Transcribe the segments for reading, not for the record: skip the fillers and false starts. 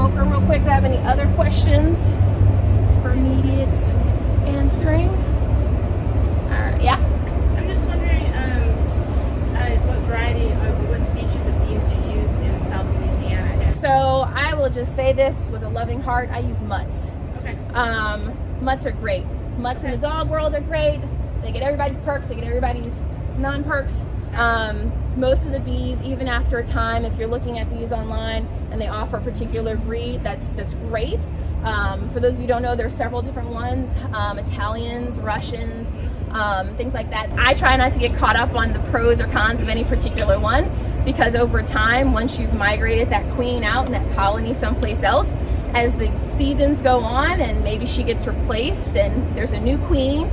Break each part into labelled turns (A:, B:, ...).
A: smoker real quick. Do I have any other questions for immediate answering? All right, yeah.
B: I'm just wondering what variety of what species of bees you use in South Louisiana.
A: So I will just say this with a loving heart. I use mutts.
B: Okay.
A: Mutts are great. Mutts in the dog world are great. They get everybody's perks. They get everybody's non-perks. Most of the bees, even after a time, if you're looking at these online and they offer a particular breed, that's great. For those of you who don't know, there's several different ones, Italians, Russians, things like that. I try not to get caught up on the pros or cons of any particular one, because over time, once you've migrated that queen out and that colony someplace else, as the seasons go on and maybe she gets replaced and there's a new queen,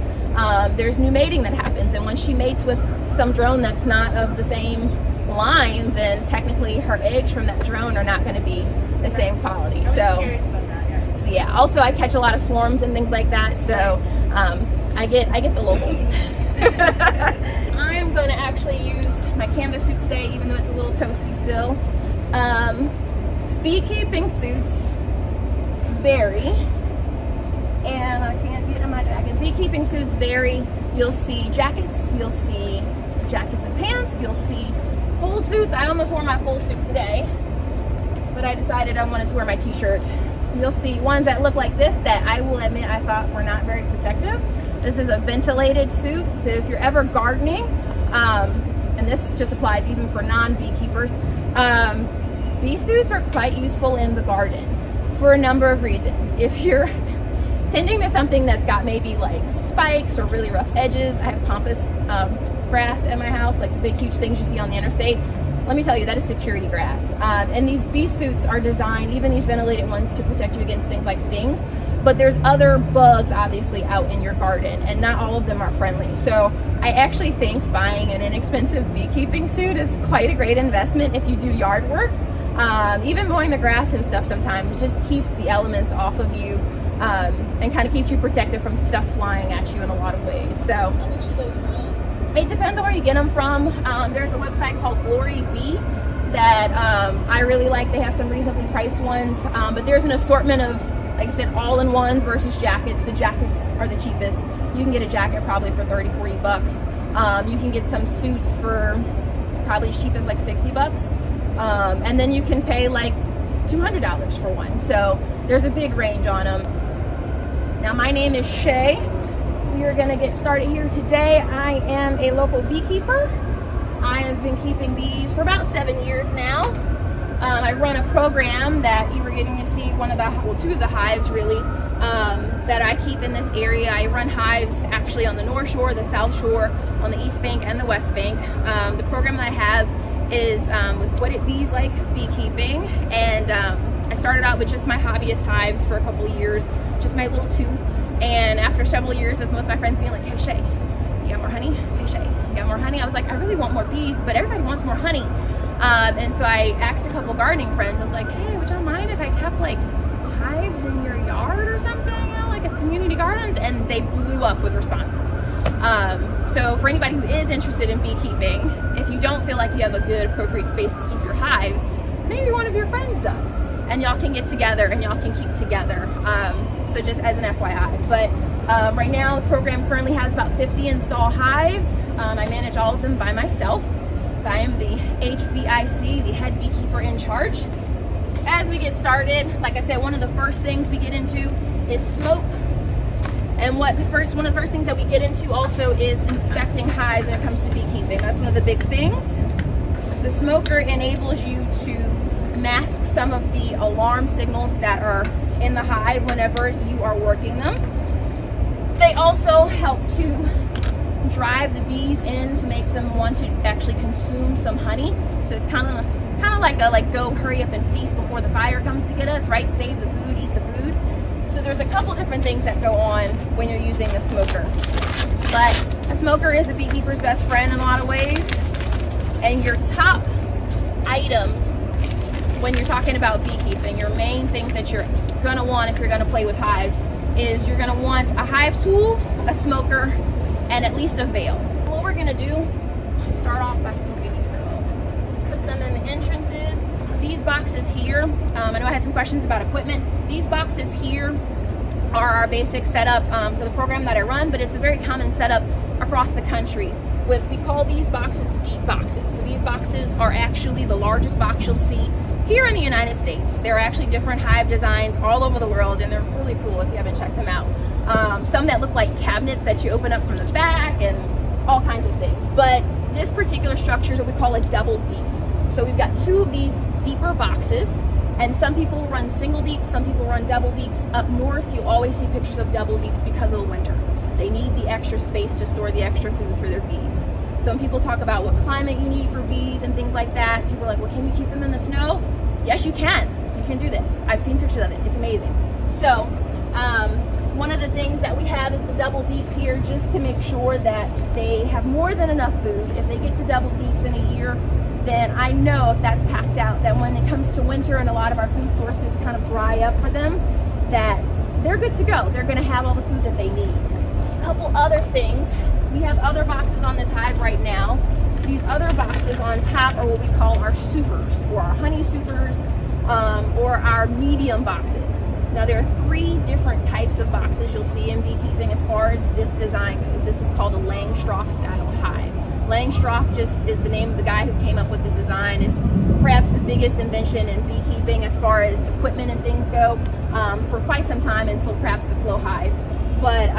A: there's new mating that happens, and when she mates with some drone that's not of the same line, then technically her eggs from that drone are not going to be the same quality.
B: I was curious about that, yeah.
A: So yeah, also I catch a lot of swarms and things like that, so I get the locals. I'm going to actually use my canvas suit today, even though it's a little toasty still. Beekeeping suits vary, and I can't get in my jacket. Beekeeping suits vary. You'll see jackets, you'll see jackets and pants, you'll see full suits. I almost wore my full suit today, but I decided I wanted to wear my t-shirt. You'll see ones that look like this that I will admit I thought were not very protective. This is a ventilated suit, so if you're ever gardening, and this just applies even for non-beekeepers, bee suits are quite useful in the garden for a number of reasons. If you're tending to something that's got maybe like spikes or really rough edges, I have pampas grass at my house, like the big huge things you see on the interstate. Let me tell you, that is security grass. And these bee suits are designed, even these ventilated ones, to protect you against things like stings. But there's other bugs obviously out in your garden, and not all of them are friendly. So I actually think buying an inexpensive beekeeping suit is quite a great investment if you do yard work. Even mowing the grass and stuff, sometimes it just keeps the elements off of you, and kind of keeps you protected from stuff flying at you in a lot of ways. So
B: How much do those run?
A: it depends on where you get them from. There's a website called Glory Bee that I really like. They have some reasonably priced ones, but there's an assortment of, like I said, all-in-ones versus jackets. The jackets are the cheapest. You can get a jacket probably for 30, 40 bucks. You can get some suits for probably as cheap as like 60 bucks. And then you can pay like $200 for one. So there's a big range on them. Now, my name is Shay. We are going to get started here today. I am a local beekeeper. I have been keeping bees for about 7 years now. I run a program that you were getting to see two of the hives really, that I keep in this area. I run hives actually on the North Shore, the South Shore, on the East Bank and the West Bank. The program that I have is with What It Bees Like Beekeeping, and I started out with just my hobbyist hives for a couple of years, just my little two. And after several years of most of my friends being like, "Hey Shay, you got more honey? Hey Shay, you got more honey?" I was like, I really want more bees, but everybody wants more honey. And so I asked a couple gardening friends. I was like, "Hey, would y'all mind if I kept like hives in your yard or something, you know, like at community gardens?" And they blew up with responses. So for anybody who is interested in beekeeping, if you don't feel like you have a good appropriate space to keep your hives, maybe one of your friends does, and y'all can get together and y'all can keep together. So just as an FYI. But right now the program currently has about 50 installed hives. I manage all of them by myself. So I am the HBIC, the head beekeeper in charge. As we get started, like I said, one of the first things we get into is smoke. And one of the first things that we get into also is inspecting hives when it comes to beekeeping. That's one of the big things. The smoker enables you to mask some of the alarm signals that are in the hive whenever you are working them. They also help to drive the bees in to make them want to actually consume some honey. So it's kind of like go hurry up and feast before the fire comes to get us, right? Save the food, eat the food. So there's a couple different things that go on when you're using a smoker. But a smoker is a beekeeper's best friend in a lot of ways. And your top items when you're talking about beekeeping, your main things that you're gonna want if you're gonna play with hives is you're gonna want a hive tool, a smoker, and at least a veil. What we're gonna do is just start off by smoking these girls. Put some in the entrances. These boxes here, I know I had some questions about equipment. These boxes here are our basic setup for the program that I run, but it's a very common setup across the country. We call these boxes deep boxes. So these boxes are actually the largest box you'll see here in the United States. There are actually different hive designs all over the world, and they're really cool if you haven't checked them out. Some that look like cabinets that you open up from the back and all kinds of things. But this particular structure is what we call a double deep. So we've got 2 of these deeper boxes, and some people run single deeps, some people run double deeps. Up north, you always see pictures of double deeps because of the winter. They need the extra space to store the extra food for their bees. Some people talk about what climate you need for bees and things like that. People are like, well, can you keep them in the snow? Yes, you can. You can do this. I've seen pictures of it. It's amazing. So one of the things that we have is the double deeps here, just to make sure that they have more than enough food. If they get to double deeps in a year, then I know if that's packed out, that when it comes to winter and a lot of our food sources kind of dry up for them, that they're good to go. They're going to have all the food that they need. A couple other things. We have other boxes on this hive right now. These other boxes on top are what we call our supers, or our honey supers, or our medium boxes. Now there are 3 different types of boxes you'll see in beekeeping as far as this design goes. This is called a Langstroth style hive. Langstroth just is the name of the guy who came up with this design. It's perhaps the biggest invention in beekeeping as far as equipment and things go for quite some time, until perhaps the flow hive. But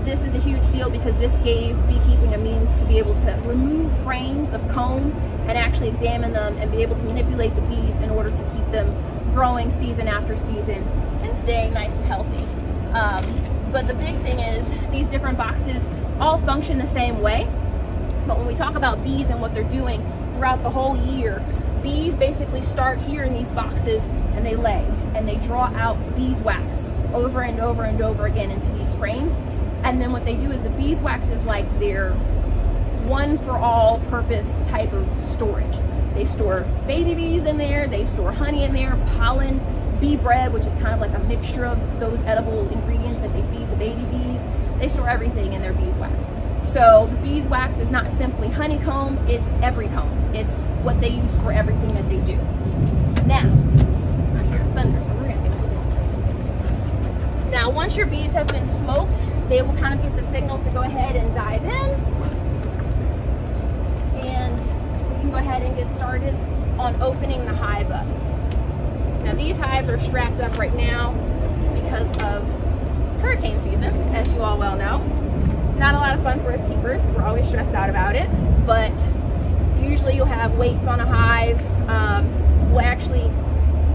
A: this is a huge deal because this gave beekeeping a means to be able to remove frames of comb and actually examine them and be able to manipulate the bees in order to keep them growing season after season and staying nice and healthy. But the big thing is these different boxes all function the same way. But when we talk about bees and what they're doing throughout the whole year, bees basically start here in these boxes and they lay and they draw out beeswax over and over and over again into these frames. And then what they do is the beeswax is like their one for all purpose type of storage. They store baby bees in there, they store honey in there, pollen, bee bread, which is kind of like a mixture of those edible ingredients that they feed the baby bees. They store everything in their beeswax. So the beeswax is not simply honeycomb, it's every comb. It's what they use for everything that they do. Now, I hear thunder, so we're gonna get a move on this. Now, once your bees have been smoked, they will kind of get the signal to go ahead and dive in. And we can go ahead and get started on opening the hive up. Now, these hives are strapped up right now because of hurricane season, as you all well know. Not a lot of fun for us keepers. We're always stressed out about it, but usually you'll have weights on a hive. We'll actually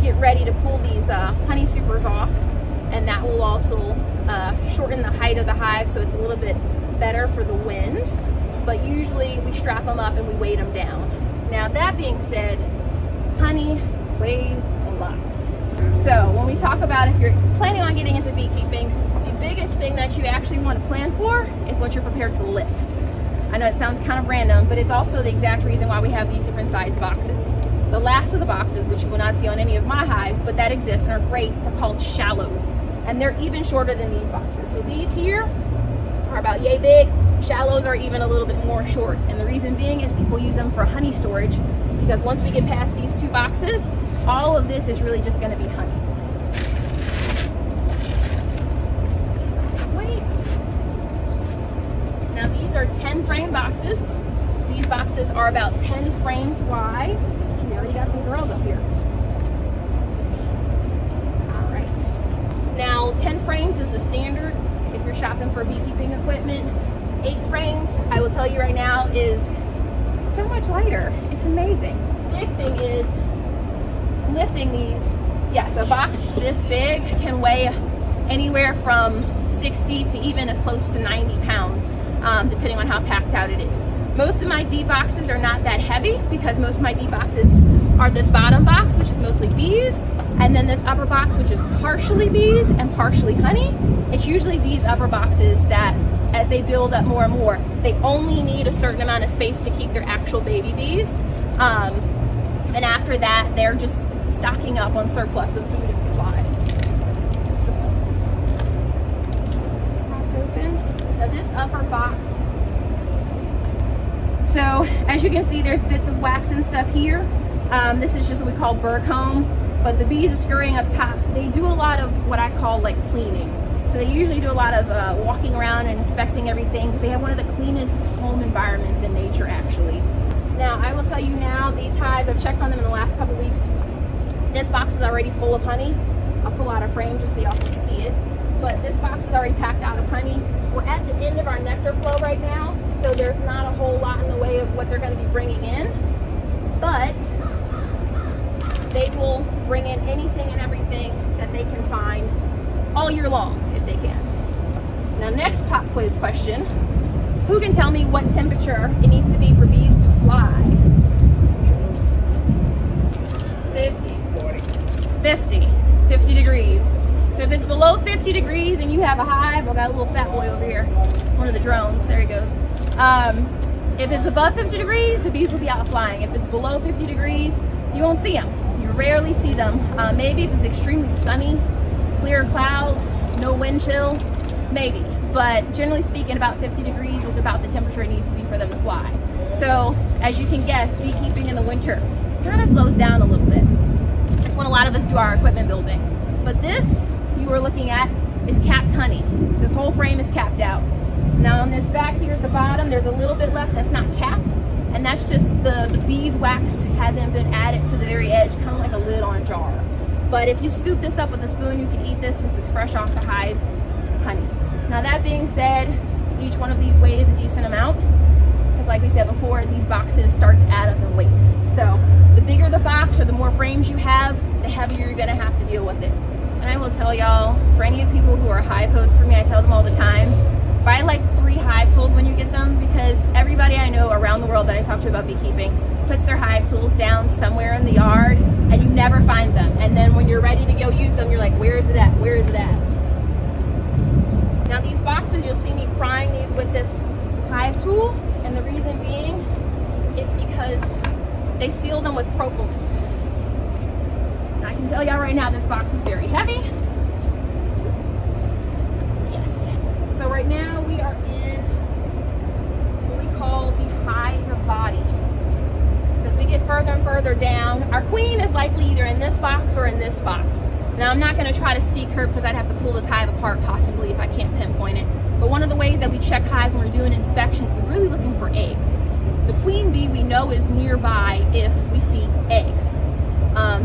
A: get ready to pull these honey supers off, and that will also shorten the height of the hive so it's a little bit better for the wind. But usually we strap them up and we weight them down. Now, that being said, honey weighs a lot. So when we talk about if you're planning on getting into beekeeping, the biggest thing that you actually want to plan for is what you're prepared to lift. I know it sounds kind of random, but it's also the exact reason why we have these different size boxes. The last of the boxes, which you will not see on any of my hives, but that exists and are great, are called shallows. And they're even shorter than these boxes. So these here are about yay big. Shallows are even a little bit more short. And the reason being is people use them for honey storage, because once we get past these 2 boxes, all of this is really just going to be honey. Now, these are 10 frame boxes. So these boxes are about 10 frames wide. We already got some girls up here. All right. Now, 10 frames is the standard if you're shopping for beekeeping equipment. 8 frames, I will tell you right now, is so much lighter. It's amazing. The big thing is lifting these. Yes, a box this big can weigh anywhere from 60 to even as close to 90 pounds, depending on how packed out it is. Most of my deep boxes are not that heavy because most of my deep boxes are this bottom box, which is mostly bees, and then this upper box, which is partially bees and partially honey. It's usually these upper boxes that, as they build up more and more, they only need a certain amount of space to keep their actual baby bees. And after that, they're just stocking up on surplus of food and supplies. So, this popped open. Now this upper box. So as you can see, there's bits of wax and stuff here. This is just what we call burr comb, but the bees are scurrying up top. They do a lot of what I call like cleaning. So they usually do a lot of walking around and inspecting everything because they have one of the cleanest home environments in nature, actually. Now, I will tell you now, these hives, I've checked on them in the last couple weeks. This box is already full of honey. I'll pull out a frame just so y'all can see it. But this box is already packed out of honey. We're at the end of our nectar flow right now, so there's not a whole lot in the way of what they're going to be bringing in. But they will bring in anything and everything that they can find all year long, if they can. Now, next pop quiz question. Who can tell me what temperature it needs to be for bees to fly? 50 degrees. So if it's below 50 degrees and you have a hive, I've got a little fat boy over here. It's one of the drones. There he goes. If it's above 50 degrees, the bees will be out flying. If it's below 50 degrees, you won't see them. You rarely see them. Maybe if it's extremely sunny, clear clouds, no wind chill, maybe. But generally speaking, about 50 degrees is about the temperature it needs to be for them to fly. So as you can guess, beekeeping in the winter kind of slows down a little bit. That's when a lot of us do our equipment building. But this you are looking at is capped honey. This whole frame is capped out. Now on this back here at the bottom, there's a little bit left that's not capped, and that's just the beeswax hasn't been added to the very edge, kind of like a lid on a jar. But if you scoop this up with a spoon, you can eat this. This is fresh off the hive honey. Now that being said, each one of these weighs a decent amount, because like we said before, these boxes start to add up in weight. So the bigger the box or the more frames you have, the heavier you're gonna have to deal with it. And I will tell y'all, for any of people who are hive hosts for me, I tell them all the time, buy like 3 hive tools when you get them, because everybody I know around the world that I talk to about beekeeping puts their hive tools down somewhere in the yard and you never find them. And then when you're ready to go use them, you're like, where is it at? Where is it at? Now these boxes, you'll see me prying these with this hive tool, and the reason being is because they seal them with propolis. And I can tell y'all right now, this box is very heavy. Yes. So right now we are in what we call the hive body. So as we get further and further down, our queen is likely either in this box or in this box. Now I'm not going to try to seek her because I'd have to pull this hive apart possibly if I can't pinpoint it. But one of the ways that we check hives when we're doing inspections is really looking for eggs. The queen bee we know is nearby if we see eggs.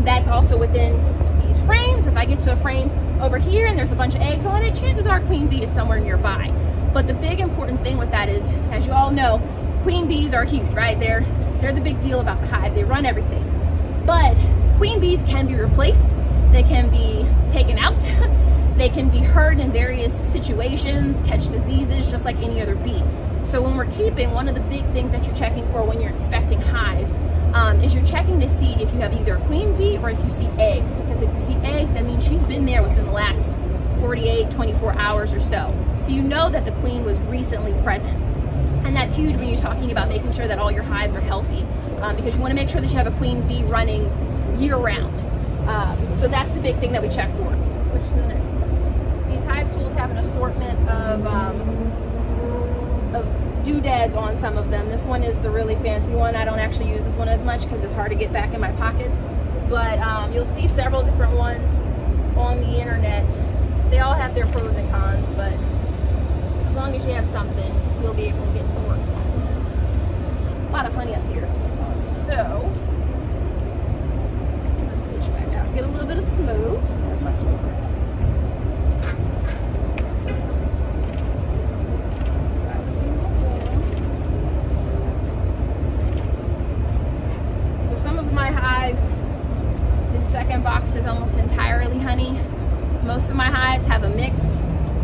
A: That's also within these frames. If I get to a frame over here and there's a bunch of eggs on it, chances are queen bee is somewhere nearby. But the big important thing with that is, as you all know, queen bees are huge, right? They're the big deal about the hive. They run everything. But queen bees can be replaced. They can be taken out. They can be hurt in various situations, catch diseases, just like any other bee. So when we're keeping, one of the big things that you're checking for when you're inspecting hives is you're checking to see if you have either a queen bee or if you see eggs. Because if you see eggs, that means she's been there within the last 48, 24 hours or so. So you know that the queen was recently present. And that's huge when you're talking about making sure that all your hives are healthy, because you want to make sure that you have a queen bee running year-round. So that's the big thing that we check for. So switch to the next one. These hive tools have an assortment of doodads on some of them. This one is the really fancy one. I don't actually use this one as much because it's hard to get back in my pockets. But you'll see several different ones on the internet. They all have their pros and cons, but as long as you have something, you'll be able to get some work done. A lot of honey up here. So let's switch back out. Get a little bit of smoke. There's my smoke. So some of my hives, this second box is almost entirely honey. Most of my hives have a mix.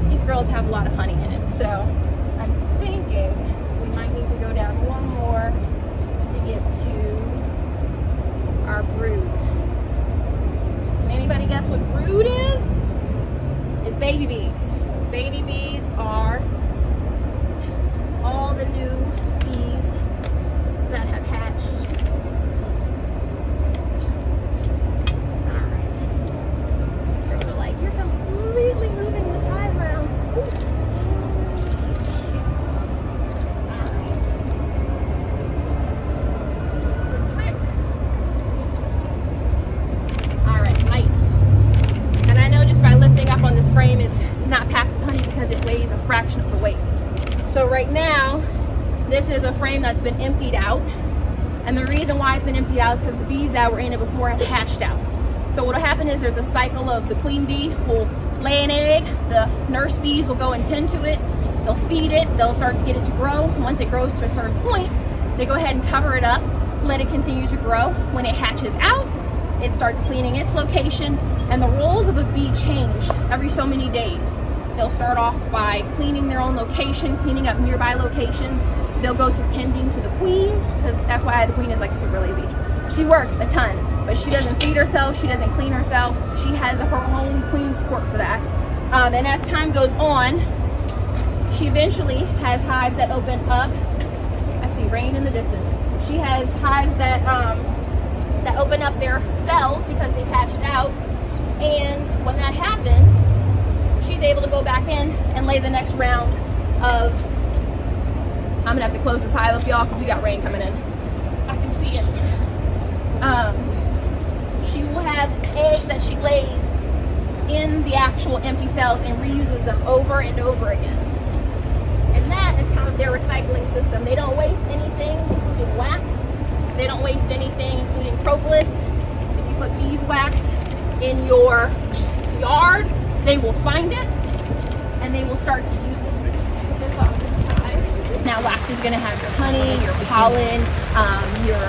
A: These girls have a lot of honey in it. So I'm thinking we might need to go down one more to get to our brood. Can anybody guess what brood is? It's baby bees. Baby bees are all the new bees that have hatched. Alright. These girls are like, you're completely moving this hive around. a fraction of the weight. So right now, this is a frame that's been emptied out. And the reason why it's been emptied out is because the bees that were in it before have hatched out. So what'll happen is there's a cycle of the queen bee will lay an egg, the nurse bees will go and tend to it, they'll feed it, they'll start to get it to grow. Once it grows to a certain point, they go ahead and cover it up, let it continue to grow. When it hatches out, it starts cleaning its location, and the roles of a bee change every so many days. They'll start off by cleaning their own location, cleaning up nearby locations. They'll go to tending to the queen, because FYI, the queen is like super lazy. She works a ton, but she doesn't feed herself, she doesn't clean herself. She has her own queen support for that. And as time goes on, she eventually has hives that open up. I see rain in the distance. She has hives that that open up their cells because they've hatched out. And when that happens, she's able to go back in and lay the next round of, I'm gonna have to close this hive up, y'all, because we got rain coming in. I can see it. She will have eggs that she lays in the actual empty cells and reuses them over and over again. And that is kind of their recycling system. They don't waste anything, including wax. They don't waste anything, including propolis. If you put beeswax in your yard, they will find it and they will start to use it. Put this off to the side. Now, wax is going to have your honey, your pollen, your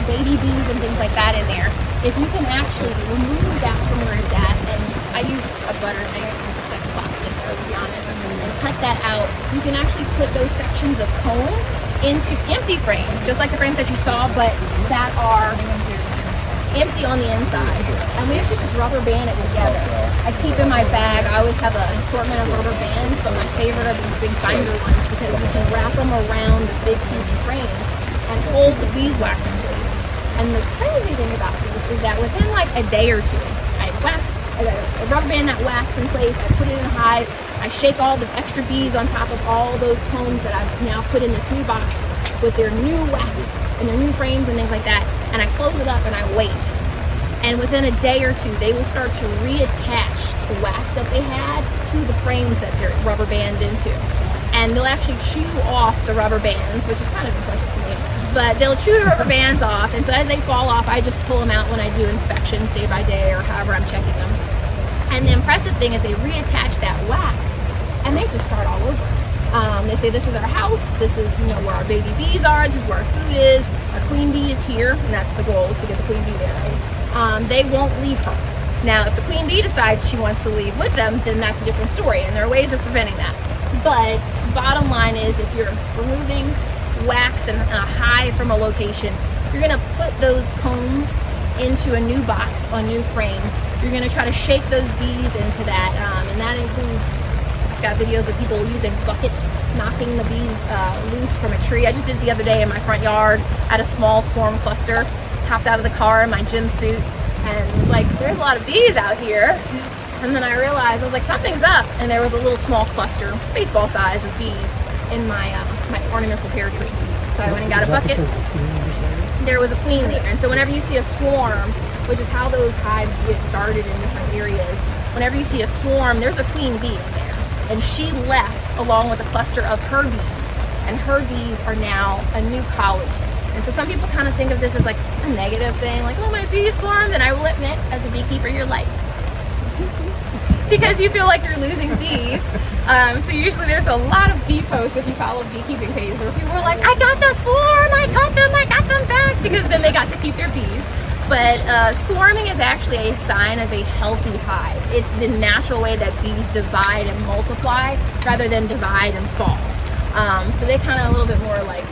A: baby bees and things like that in there. If you can actually remove that from where it's at, and I use a butter knife that's plastic, to be honest, and cut that out, you can actually put those sections of comb into empty frames, just like the frames that you saw, but that are empty on the inside. And we actually just rubber band it together. I keep in my bag, I always have an assortment of rubber bands, but my favorite are these big binder ones because you can wrap them around the big huge frames and hold the beeswax in place. And the crazy thing about this is that within like a day or two, I rubber band that wax in place, I put it in a hive, I shake all the extra bees on top of all those combs that I've now put in this new box with their new wax and their new frames and things like that, and I close it up and I wait. And within a day or two, they will start to reattach the wax that they had to the frames that they're rubber banded into. And they'll actually chew off the rubber bands, which is kind of impressive to me. But they'll chew the rubber bands off, and so as they fall off, I just pull them out when I do inspections day by day or however I'm checking them. And the impressive thing is they reattach that wax, and they just start all over. They say, this is our house, this is where our baby bees are, this is where our food is, our queen bee is here, and that's the goal, is to get the queen bee there, right? They won't leave her. Now, if the queen bee decides she wants to leave with them, then that's a different story, and there are ways of preventing that. But bottom line is, if you're removing wax and a hive from a location, you're going to put those combs into a new box on new frames. You're going to try to shake those bees into that, and that includes, I've got videos of people using buckets, knocking the bees loose from a tree. I just did it the other day in my front yard at a small swarm cluster. Hopped out of the car in my gym suit and was like, there's a lot of bees out here. And then I realized, I was like, something's up. And there was a little small cluster, baseball size, of bees in my my ornamental pear tree. So I went and got a bucket. There was a queen there. And so whenever you see a swarm, which is how those hives get started in different areas, whenever you see a swarm, there's a queen bee in there. And she left along with a cluster of her bees. And her bees are now a new colony. And so some people kind of think of this as like a negative thing, like, oh, my bee swarmed. And I will admit, as a beekeeper, you're like, because you feel like you're losing bees. So usually there's a lot of bee posts if you follow beekeeping pages where people are like, I got the swarm, I got them back, because then they got to keep their bees. But swarming is actually a sign of a healthy hive. It's the natural way that bees divide and multiply rather than divide and fall. So they kind of a little bit more like,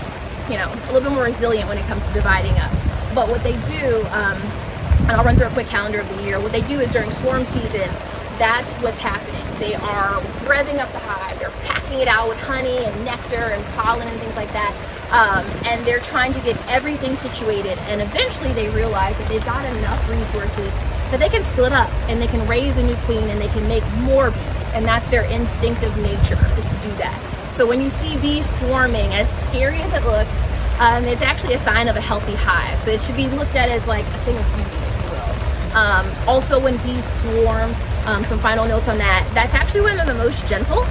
A: a little bit more resilient when it comes to dividing up. But what they do, and I'll run through a quick calendar of the year, what they do is during swarm season, that's what's happening. They are revving up the hive, they're packing it out with honey and nectar and pollen and things like that. And they're trying to get everything situated, and eventually they realize that they've got enough resources that they can split up and they can raise a new queen and they can make more bees, and that's their instinctive nature, is to do that. So when you see bees swarming, as scary as it looks, it's actually a sign of a healthy hive. So it should be looked at as like a thing of beauty, if you will. Also, when bees swarm, some final notes on that, that's actually when they're the most gentle.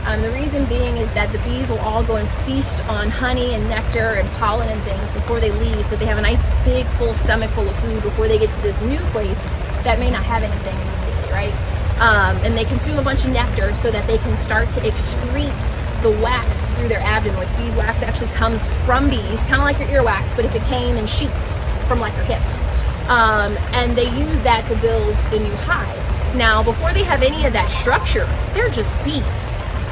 A: The reason being is that the bees will all go and feast on honey and nectar and pollen and things before they leave, so they have a nice big full stomach full of food before they get to this new place that may not have anything immediately, right? And they consume a bunch of nectar so that they can start to excrete the wax through their abdomen, which beeswax actually comes from bees, kind of like your earwax, but if it came in sheets from like your hips. And they use that to build the new hive. Now, before they have any of that structure, they're just bees.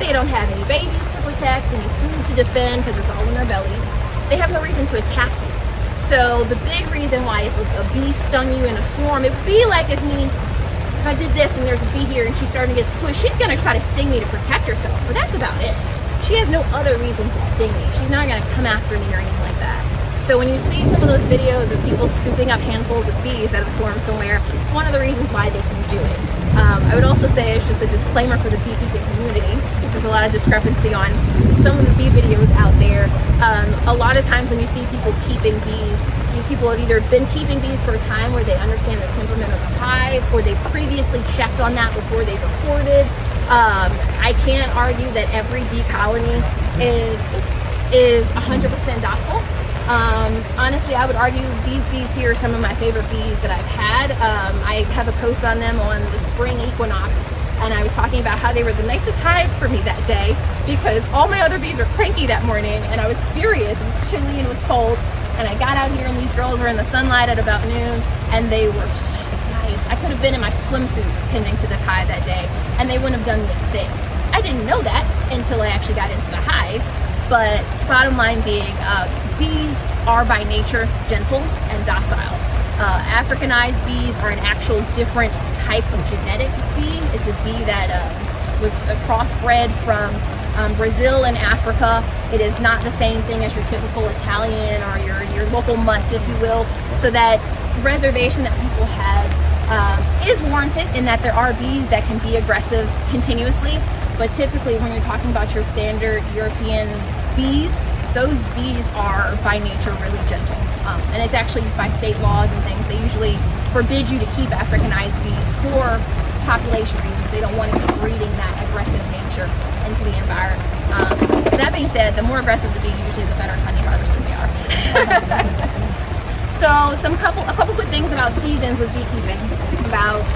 A: They don't have any babies to protect, any food to defend, because it's all in their bellies. They have no reason to attack you. So the big reason why if a bee stung you in a swarm, it would be like if I did this and there's a bee here and she's starting to get squished, she's going to try to sting me to protect herself, but that's about it. She has no other reason to sting me. She's not going to come after me or anything like that. So when you see some of those videos of people scooping up handfuls of bees that have swarmed somewhere, it's one of the reasons why they can do it. I would also say, it's just a disclaimer for the beekeeping community, because there's a lot of discrepancy on some of the bee videos out there. A lot of times when you see people keeping bees, these people have either been keeping bees for a time where they understand the temperament of the hive, or they've previously checked on that before they reported. I can't argue that every bee colony is 100% docile. Honestly, I would argue these bees here are some of my favorite bees that I've had. I have a post on them on the spring equinox, and I was talking about how they were the nicest hive for me that day because all my other bees were cranky that morning, and I was furious. It was chilly and it was cold, and I got out here and these girls were in the sunlight at about noon, and they were so nice. I could have been in my swimsuit tending to this hive that day, and they wouldn't have done me a thing. I didn't know that until I actually got into the hive. But bottom line being, bees are by nature gentle and docile. Africanized bees are an actual different type of genetic bee. It's a bee that was crossbred from Brazil and Africa. It is not the same thing as your typical Italian or your local mutts, if you will. So that reservation that people have is warranted in that there are bees that can be aggressive continuously. But typically when you're talking about your standard European bees, those bees are by nature really gentle. And it's actually by state laws and things, they usually forbid you to keep Africanized bees for population reasons. They don't want to keep breeding that aggressive nature into the environment. That being said, the more aggressive the bee, usually the better honey harvester they are. So a couple quick things about seasons with beekeeping. About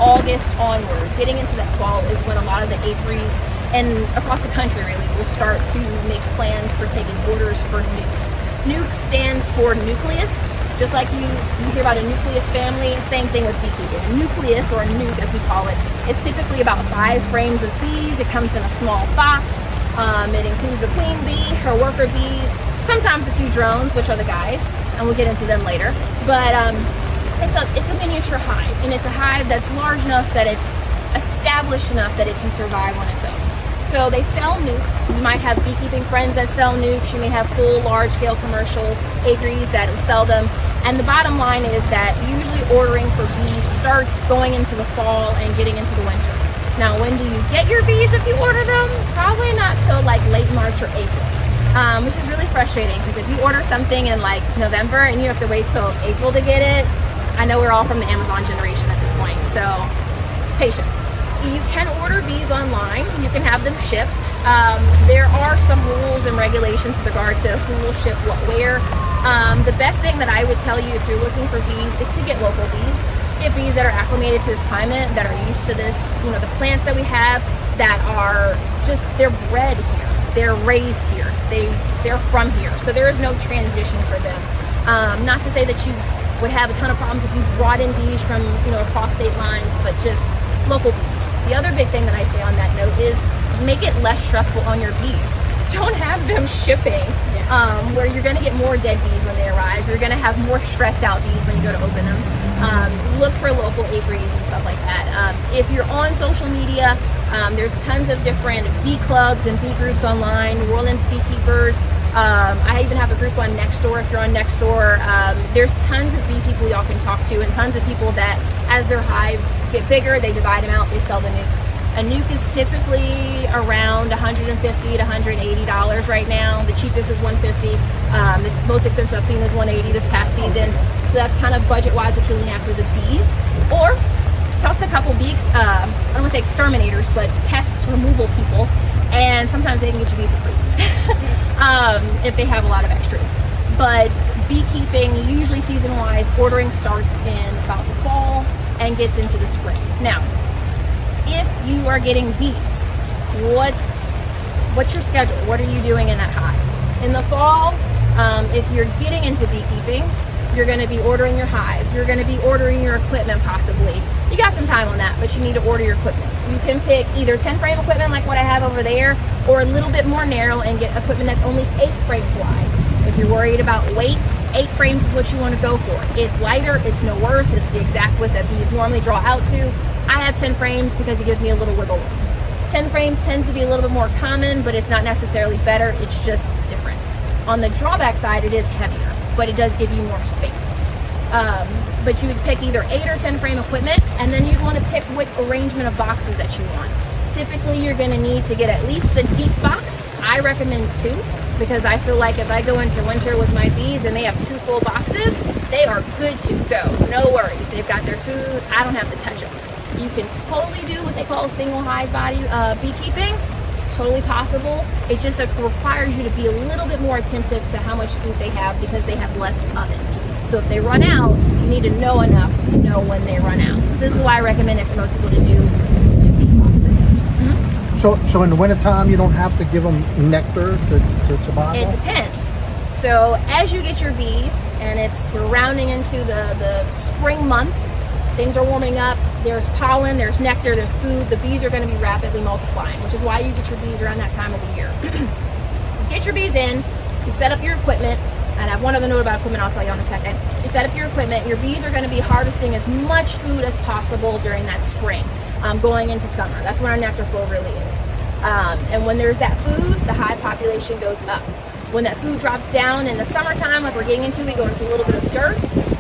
A: August onward, getting into that fall is when a lot of the apiaries and across the country really will start to make plans for taking orders for nukes. Nuke stands for nucleus, just like you hear about a nucleus family, same thing with beekeeping. A nucleus, or a nuke as we call it, is typically about 5 frames of bees. It comes in a small box. It includes a queen bee, her worker bees, sometimes a few drones, which are the guys, and we'll get into them later. But it's a miniature hive, and it's a hive that's large enough that it's established enough that it can survive on its own. So they sell nukes. You might have beekeeping friends that sell nukes. You may have full large-scale commercial apiaries that will sell them. And the bottom line is that usually ordering for bees starts going into the fall and getting into the winter. Now, when do you get your bees if you order them? Probably not till like late March or April, which is really frustrating because if you order something in like November and you have to wait till April to get it, I know we're all from the Amazon generation at this point, so patience. You can order bees online. You can have them shipped. There are some rules and regulations with regard to who will ship what where. The best thing that I would tell you if you're looking for bees is to get local bees. Get bees that are acclimated to this climate, that are used to this, the plants that we have that are just, they're bred here. They're raised here. They're from here. So there is no transition for them. Not to say that you would have a ton of problems if you brought in bees from, across state lines, but just local bees. The other big thing that I say on that note is make it less stressful on your bees. Don't have them shipping where you're going to get more dead bees when they arrive. You're going to have more stressed out bees when you go to open them. Look for local apiaries and stuff like that. If you're on social media, there's tons of different bee clubs and bee groups online, New Orleans Beekeepers. I even have a group on Nextdoor if you're on Nextdoor. There's tons of bee people y'all can talk to, and tons of people that, as their hives get bigger, they divide them out, they sell the nukes. A nuke is typically around $150 to $180 right now. The cheapest is $150. The most expensive I've seen is $180 this past season. So that's kind of budget-wise what you're looking at for the bees. Or talk to a couple bees, I don't want to say exterminators, but pest removal people, And sometimes they can get you bees for free if they have a lot of extras. But beekeeping, usually season-wise, ordering starts in about the fall and gets into the spring. Now, if you are getting bees, what's your schedule? What are you doing in that hive? In the fall, if you're getting into beekeeping, you're going to be ordering your hive. You're going to be ordering your equipment possibly. You got some time on that, but you need to order your equipment. You can pick either 10 frame equipment like what I have over there, or a little bit more narrow and get equipment that's only 8 frames wide. If you're worried about weight, 8 frames is what you want to go for. It's lighter, it's no worse, it's the exact width that bees normally draw out to. I have 10 frames because it gives me a little wiggle room. 10 frames tends to be a little bit more common, but it's not necessarily better, it's just different. On the drawback side, it is heavier, but it does give you more space. But you would pick either 8 or 10 frame equipment, and then you'd want to pick what arrangement of boxes that you want. Typically, you're going to need to get at least a deep box. I recommend 2, because I feel like if I go into winter with my bees and they have 2 full boxes, they are good to go. No worries. They've got their food. I don't have to touch them. You can totally do what they call single hive body beekeeping. It's totally possible. It just requires you to be a little bit more attentive to how much food they have because they have less of it. So if they run out, you need to know enough to know when they run out. So this is why I recommend it for most people to do 2 bee boxes.
C: So in the wintertime, you don't have to give them nectar to bottle?
A: It depends. So as you get your bees, and we're rounding into the spring months, things are warming up, there's pollen, there's nectar, there's food, the bees are going to be rapidly multiplying, which is why you get your bees around that time of the year. Get your bees in, you set up your equipment, and I have one other note about equipment I'll tell you in a second. You set up your equipment, your bees are going to be harvesting as much food as possible during that spring, going into summer. That's when our nectar flow really is. And when there's that food, the hive population goes up. When that food drops down in the summertime, like we're getting into, we go into a little bit of dirt.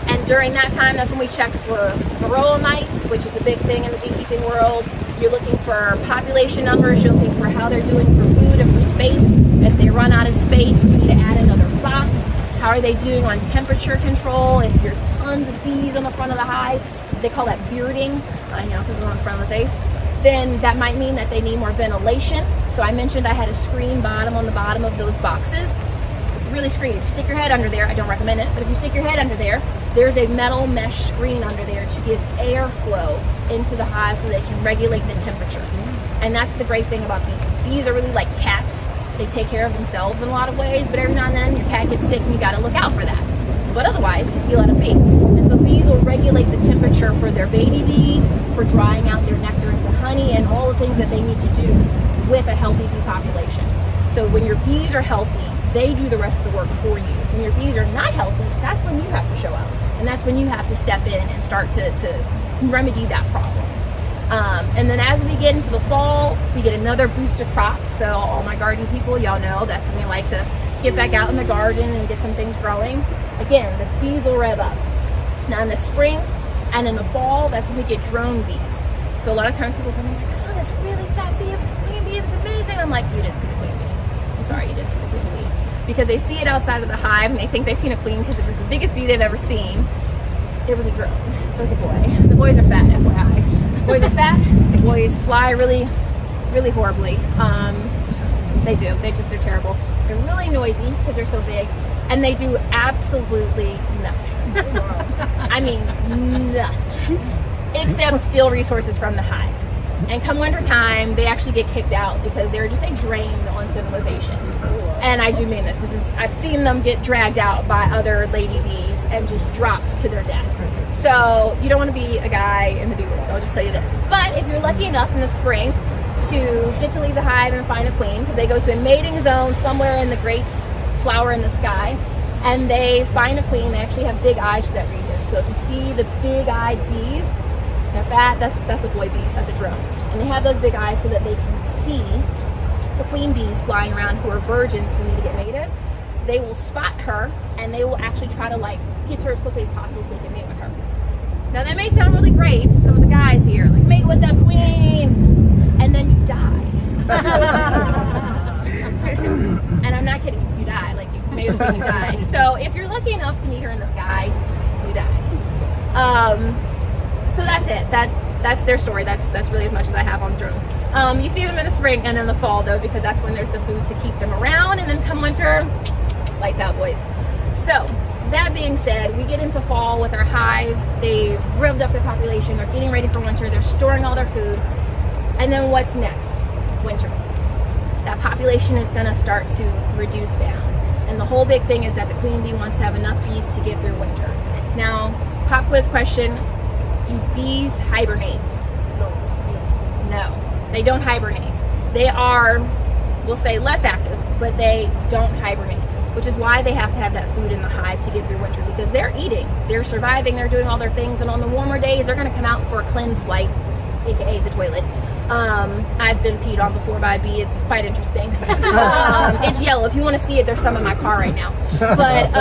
A: And during that time, that's when we check for varroa mites, which is a big thing in the beekeeping world. You're looking for population numbers, you're looking for how they're doing for food and for space. If they run out of space, you need to add another box. How are they doing on temperature control? If there's tons of bees on the front of the hive, they call that bearding, I know because they're on the front of the face, then that might mean that they need more ventilation. So I mentioned I had a screen bottom on the bottom of those boxes. It's really screened. If you stick your head under there, I don't recommend it, but if you stick your head under there, there's a metal mesh screen under there to give airflow into the hive so they can regulate the temperature. And that's the great thing about bees. Bees are really like cats. They take care of themselves in a lot of ways, but every now and then your cat gets sick and you gotta look out for that. But otherwise, you let them be. And so bees will regulate the temperature for their baby bees, for drying out their nectar into honey, and all the things that they need to do with a healthy bee population. So when your bees are healthy, they do the rest of the work for you. When your bees are not healthy, that's when you have to show up. And that's when you have to step in and start to remedy that problem. And then as we get into the fall, we get another boost of crops. So all my gardening people, y'all know that's when we like to get back out in the garden and get some things growing. Again, the bees will rev up. Now in the spring and in the fall, that's when we get drone bees. So a lot of times people say, I saw this really fat bee, it was a queen bee, it was amazing. I'm like, you didn't see the queen bee. I'm sorry, you didn't see the queen bee. Because they see it outside of the hive and they think they've seen a queen because it was the biggest bee they've ever seen. It was a drone. It was a boy. The boys are fat, FYI. The boys are fat. The boys fly really, really horribly. They do. They're terrible. They're really noisy because they're so big. And they do absolutely nothing. I mean, nothing. Except steal resources from the hive. And come winter time, they actually get kicked out because they're just a drain on civilization. And I do mean this. I've seen them get dragged out by other lady bees and just dropped to their death. So you don't want to be a guy in the bee world, I'll just tell you this. But if you're lucky enough in the spring to get to leave the hive and find a queen, because they go to a mating zone somewhere in the great flower in the sky, and they find a queen, they actually have big eyes for that reason. So if you see the big-eyed bees, they're fat, that's a boy bee, that's a drone. And they have those big eyes so that they can see the queen bees flying around who are virgins who need to get mated. They will spot her and they will actually try to get to her as quickly as possible so they can mate with her. Now that may sound really great to some of the guys here, like mate with the queen, and then you die. And I'm not kidding, you die, like you mate with her, you die. So if you're lucky enough to meet her in the sky, you die. So that's it. That's their story. That's really as much as I have on drones. You see them in the spring and in the fall though, because that's when there's the food to keep them around. And then come winter, lights out, boys. So that being said, we get into fall with our hive. They've revved up their population. They're getting ready for winter. They're storing all their food. And then what's next? Winter. That population is going to start to reduce down. And the whole big thing is that the queen bee wants to have enough bees to get through winter. Now, pop quiz question, do bees hibernate? No, they don't hibernate. They are, we'll say, less active, but they don't hibernate, which is why they have to have that food in the hive to get through winter, because they're eating, they're surviving, they're doing all their things, and on the warmer days, they're going to come out for a cleanse flight, aka the toilet. I've been peed on before by a bee. It's quite interesting. It's yellow. If you want to see it, there's some in my car right now. But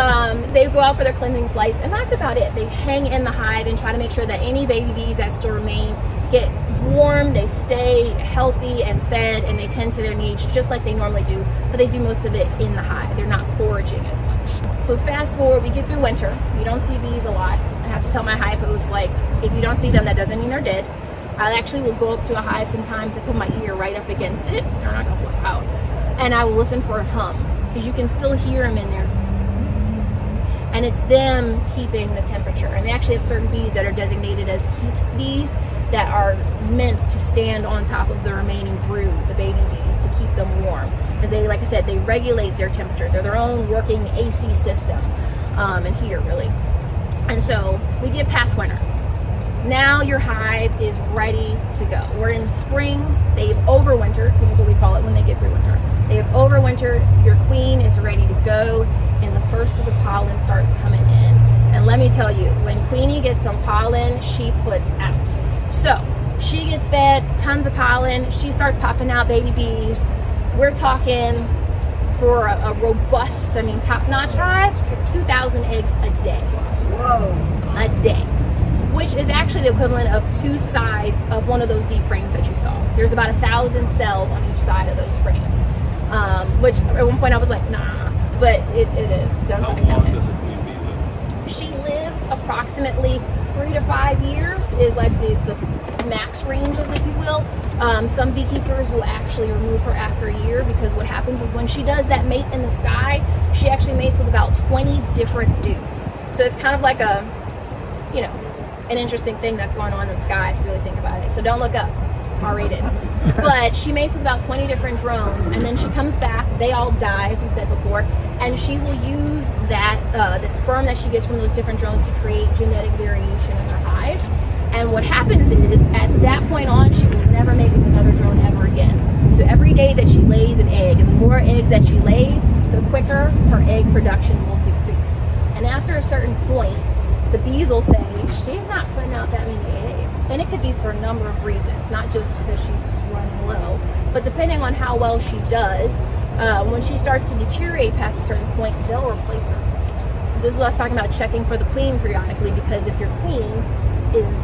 A: they go out for their cleansing flights, and that's about it. They hang in the hive and try to make sure that any baby bees that still remain get warm, they stay healthy and fed, and they tend to their needs just like they normally do, but they do most of it in the hive. They're not foraging as much. So fast forward, we get through winter. You don't see bees a lot. I have to tell my hive hosts, like, if you don't see them, that doesn't mean they're dead. I actually will go up to a hive sometimes and put my ear right up against it. They're not gonna fly out. And I will listen for a hum, because you can still hear them in there. And it's them keeping the temperature. And they actually have certain bees that are designated as heat bees that are meant to stand on top of the remaining brood, the baby bees, to keep them warm. Because they, like I said, they regulate their temperature. They're their own working AC system and heater, really. And so we get past winter. Now your hive is ready to go. We're in spring. They've overwintered, which is what we call it when they get through winter. They have overwintered. Your queen is ready to go, and the first of the pollen starts coming in. And let me tell you, when Queenie gets some pollen, she puts out. So she gets fed tons of pollen. She starts popping out baby bees. We're talking for a robust, top-notch hive, 2,000 eggs a day.
C: Whoa.
A: A day. Which is actually the equivalent of 2 sides of one of those deep frames that you saw. There's about 1,000 cells on each side of those frames. Which at one point I was like, nah, but it is. Don't try to count it.
D: Does a queen bee live?
A: She lives approximately 3 to 5 years is like the max ranges, if you will. Some beekeepers will actually remove her after a year, because what happens is when she does that mate in the sky, she actually mates with about 20 different dudes. So it's kind of like a, an interesting thing that's going on in the sky if you really think about it. So don't look up, R-rated. But she mates with about 20 different drones, and then she comes back. They all die, as we said before, and she will use that sperm that she gets from those different drones to create genetic variation in her hive. And what happens is, at that point on, she will never mate with another drone ever again. So every day that she lays an egg, and the more eggs that she lays, the quicker her egg production will decrease. And after a certain point, the bees will say, she's not putting out that many eggs. And it could be for a number of reasons, not just because she's running low, but depending on how well she does, when she starts to deteriorate past a certain point, they'll replace her. So this is what I was talking about, checking for the queen periodically, because if your queen is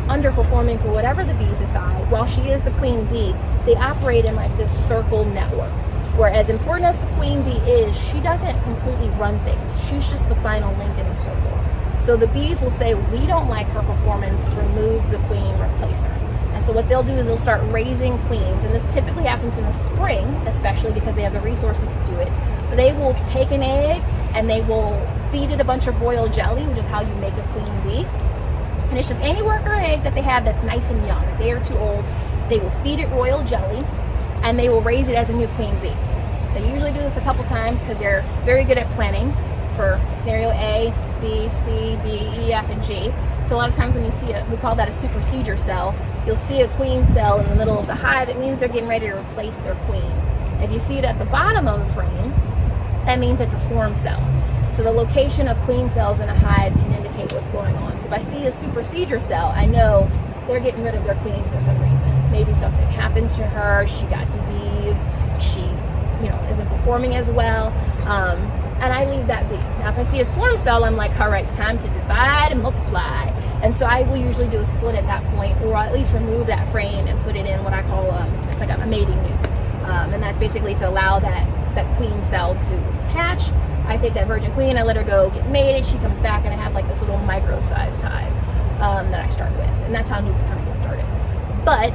A: underperforming for whatever the bees decide, while she is the queen bee, they operate in like this circle network. Where as important as the queen bee is, she doesn't completely run things. She's just the final link in the circle. So the bees will say, we don't like her performance, remove the queen, replace her. And so what they'll do is they'll start raising queens. And this typically happens in the spring, especially because they have the resources to do it. But they will take an egg and they will feed it a bunch of royal jelly, which is how you make a queen bee. And it's just any worker egg that they have that's nice and young, a day or 2 old. They will feed it royal jelly, and they will raise it as a new queen bee. They usually do this a couple times because they're very good at planning for scenario A, B, C, D, E, F, and G. So a lot of times when you see we call that a supersedure cell, you'll see a queen cell in the middle of the hive. It means they're getting ready to replace their queen. If you see it at the bottom of the frame, that means it's a swarm cell. So the location of queen cells in a hive can indicate what's going on. So if I see a supersedure cell, I know they're getting rid of their queen for some reason. Maybe something happened to her, she got disease, she isn't performing as well, and I leave that be. Now if I see a swarm cell, I'm like, all right, time to divide and multiply. And so I will usually do a split at that point, or at least remove that frame and put it in what I call it's like a mating nuke, and that's basically to allow that queen cell to hatch. I take that virgin queen, I let her go get mated, she comes back, and I have like this little micro-sized hive that I start with, and that's how nukes kind of get started. But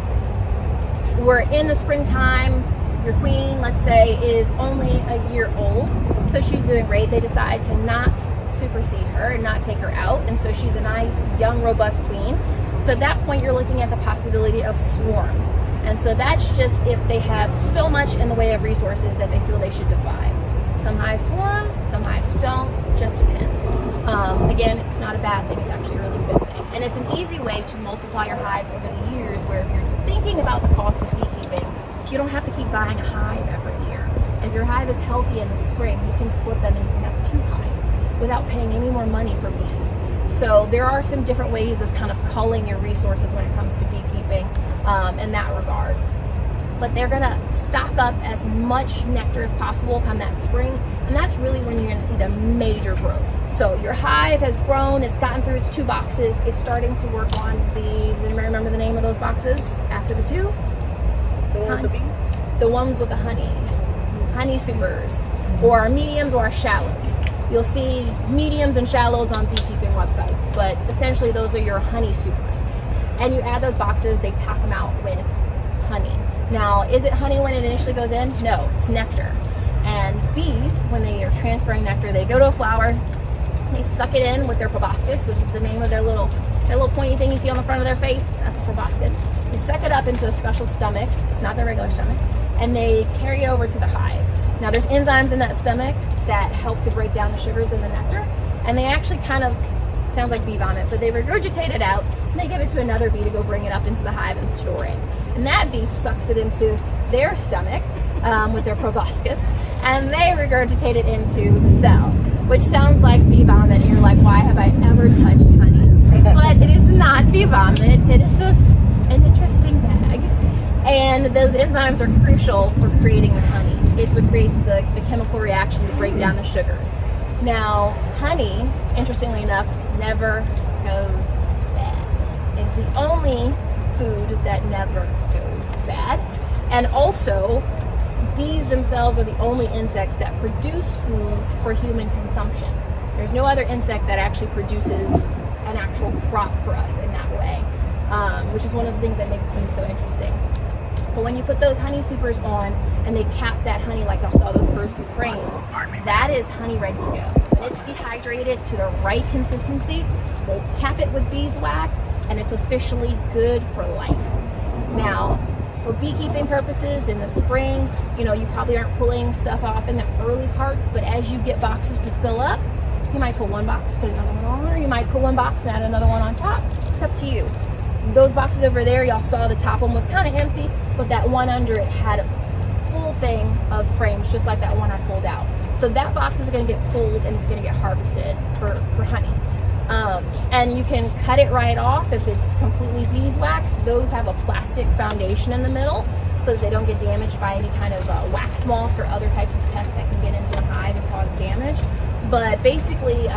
A: we're in the springtime, your queen, let's say, is only a year old, so she's doing great. They decide to not supersede her and not take her out, and so she's a nice, young, robust queen. So at that point, you're looking at the possibility of swarms. And so that's just if they have so much in the way of resources that they feel they should divide. Some hives swarm, some hives don't, just depends. Again, it's not a bad thing, it's actually a really good thing. And it's an easy way to multiply your hives over the years, where if you're thinking about the cost of beekeeping, you don't have to keep buying a hive every year. If your hive is healthy in the spring, you can split them and you can have 2 hives without paying any more money for bees. So there are some different ways of kind of culling your resources when it comes to beekeeping in that regard. But they're gonna stock up as much nectar as possible come that spring, and that's really when you're gonna see the major growth. So your hive has grown, it's gotten through its 2 boxes, it's starting to work on does anybody remember the name of those boxes after the 2? The ones with the honey supers, or mediums or shallows. You'll see mediums and shallows on beekeeping websites, but essentially those are your honey supers. And you add those boxes, they pack them out with honey. Now, is it honey when it initially goes in? No, it's nectar. And bees, when they are transferring nectar, they go to a flower, they suck it in with their proboscis, which is the name of their little pointy thing you see on the front of their face. That's the proboscis. They suck it up into a special stomach. It's not their regular stomach. And they carry it over to the hive. Now, there's enzymes in that stomach that help to break down the sugars in the nectar. And they actually kind of, sounds like bee vomit, but they regurgitate it out and they give it to another bee to go bring it up into the hive and store it. And that bee sucks it into their stomach with their proboscis, and they regurgitate it into the cell, which sounds like bee vomit. And you're like, why have I ever touched honey? But it is not bee vomit. It is just an interesting bag. And those enzymes are crucial for creating the honey. It's what creates the chemical reaction to break down the sugars. Now, honey, interestingly enough, never goes bad. It's the only food that never goes bad. And also, bees themselves are the only insects that produce food for human consumption. There's no other insect that actually produces an actual crop for us in that way, which is one of the things that makes bees so interesting. But when you put those honey supers on and they cap that honey, like I saw those first few frames, that is honey ready to go. When it's dehydrated to the right consistency, they cap it with beeswax and it's officially good for life. Now, for beekeeping purposes in the spring, you know, you probably aren't pulling stuff off in the early parts, but as you get boxes to fill up, you might pull one box, put another one on, or you might pull one box and add another one on top. It's up to you. Those boxes over there, y'all saw the top one was kind of empty, but that one under it had a full thing of frames, just like that one I pulled out. So that box is going to get pulled and it's going to get harvested for honey. And you can cut it right off if it's completely beeswax. Those have a plastic foundation in the middle so that they don't get damaged by any kind of wax moths or other types of pests that can get into a hive and cause damage. But basically,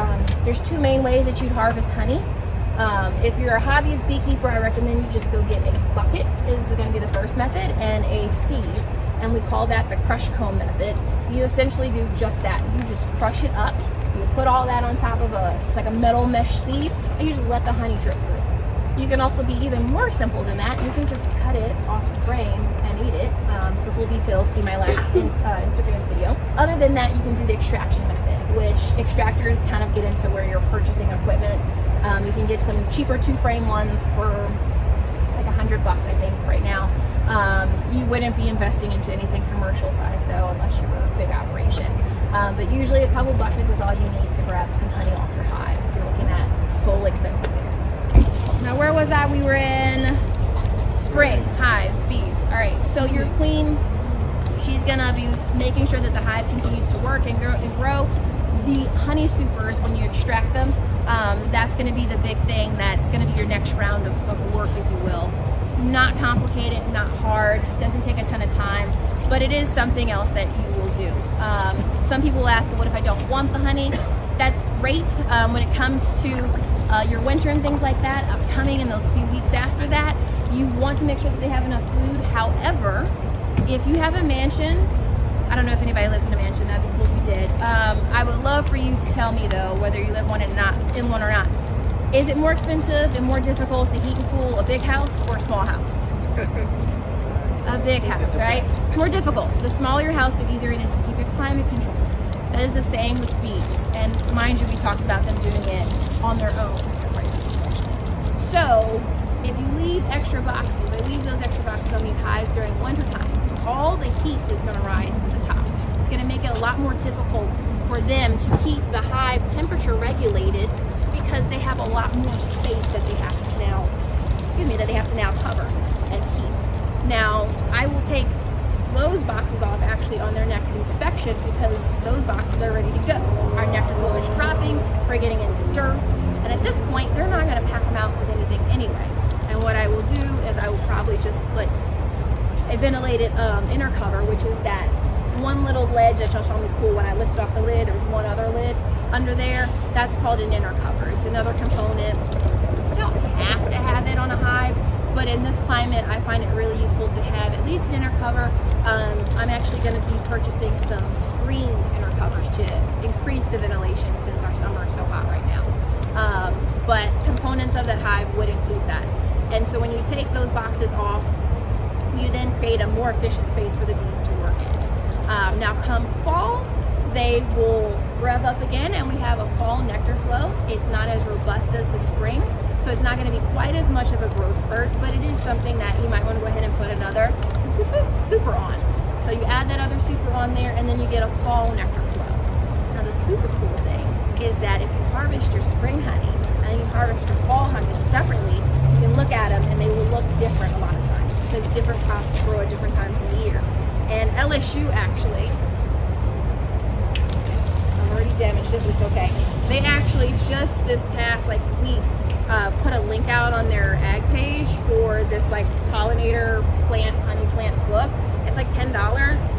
A: there's 2 main ways that you'd harvest honey. If you're a hobbyist beekeeper, I recommend you just go get a bucket, is going to be the first method, and a sieve. And we call that the crush comb method. You essentially do just that. You just crush it up. You put all that on top of it's like a metal mesh sieve, and you just let the honey drip through. You can also be even more simple than that. You can just cut it off the frame and eat it. For full details, see my last Instagram video. Other than that, you can do the extraction method, which extractors kind of get into where you're purchasing equipment. You can get some cheaper 2-frame ones for like $100, I think, right now. You wouldn't be investing into anything commercial size though, unless you were a big operation. But usually a couple buckets is all you need to grab some honey off your hive if you're looking at total expenses there. Now, where was I? We were in spring, hives, bees. All right, so your queen, she's gonna be making sure that the hive continues to work and grow. The honey supers, when you extract them, that's going to be the big thing. That's going to be your next round of work, if you will. Not complicated, not hard, doesn't take a ton of time, but it is something else that you will do. Some people will ask, what if I don't want the honey? That's great. When it comes to your winter and things like that, upcoming in those few weeks after that, you want to make sure that they have enough food. However, if you have a mansion, I don't know if anybody lives in a mansion, that'd be cool if you did. I would love for you to tell me though, whether you live in one or not. Is it more expensive and more difficult to heat and cool a big house or a small house? a big house, right? It's more difficult. The smaller your house, the easier it is to keep it climate controlled. That is the same with bees. And mind you, we talked about them doing it on their own. So if you leave extra boxes, they leave those extra boxes on these hives during wintertime, all the heat is going to rise to the top. It's going to make it a lot more difficult for them to keep the hive temperature regulated because they have a lot more space that they have to now, cover and keep. Now, I will take those boxes off actually on their next inspection because those boxes are ready to go. Our nectar flow is dropping, we're getting into dirt, and at this point, they're not going to pack them out with anything anyway. And what I will do is I will probably just put a ventilated inner cover, which is that one little ledge that y'all saw me pull when I lifted off the lid. There was one other lid under there. That's called an inner cover. It's another component. You don't have to have it on a hive, but in this climate, I find it really useful to have at least an inner cover. I'm actually going to be purchasing some screen inner covers to increase the ventilation since our summer is so hot right now. But components of that hive would include that. And so when you take those boxes off, you then create a more efficient space for the bees to work in. Now come fall, they will rev up again and we have a fall nectar flow. It's not as robust as the spring, so it's not going to be quite as much of a growth spurt, but it is something that you might want to go ahead and put another super on. So you add that other super on there and then you get a fall nectar flow. Now the super cool thing is that if you harvest your spring honey and you harvest your fall honey separately, you can look at them and they will look different a lot of times because different crops grow at different times in the year. And LSU actually, I've already damaged it, but it's okay. They actually just this past week put a link out on their ag page for this pollinator honey plant book. It's $10,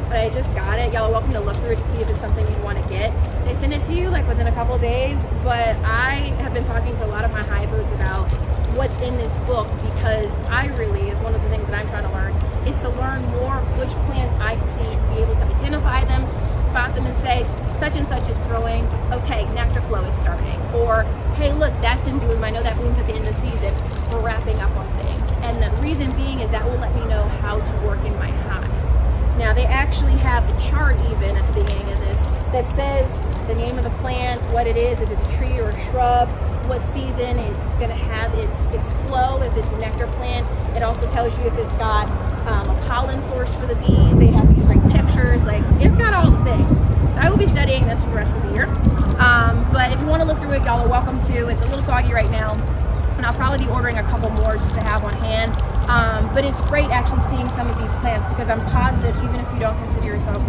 A: but I just got it. Y'all are welcome to look through it to see if it's something you want to get. They send it to you within a couple of days, but I have been talking to a lot of my hivers about what's in this book because I really, is one of the things that I'm trying to learn, is to learn more of which plants I see to be able to identify them, to spot them and say, such and such is growing, okay, nectar flow is starting. Or, hey, look, that's in bloom. I know that blooms at the end of the season. We're wrapping up on things. And the reason being is that will let me know how to work in my hives. Now, they actually have a chart even at the beginning of this that says the name of the plant, what it is, if it's a tree or a shrub, what season it's going to have its flow, if it's a nectar plant. It also tells you if it's got a pollen source for the bees. They have these great pictures. It's got all the things. So I will be studying this for the rest of the year. But if you want to look through it, y'all are welcome to. It's a little soggy right now, and I'll probably be ordering a couple more just to have on hand. But it's great actually seeing some of these plants because I'm positive, even if you don't consider yourself a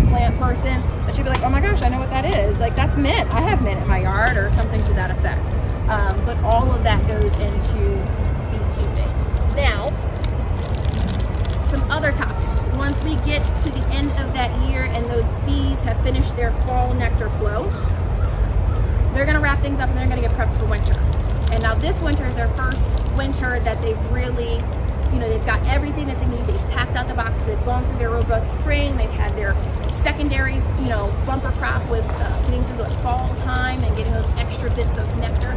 A: plant person, that you'll be like, oh my gosh, I know what that is. That's mint. I have mint in my yard or something to that effect. But all of that goes into beekeeping. Now, some other topics. Once we get to the end of that year and those bees have finished their fall nectar flow, they're going to wrap things up and they're going to get prepped for winter. And now this winter is their first winter that they've really, they've got everything that they need. They've packed out the boxes. They've gone through their robust spring. They've had their secondary, bumper crop with getting through the fall time and getting those extra bits of nectar.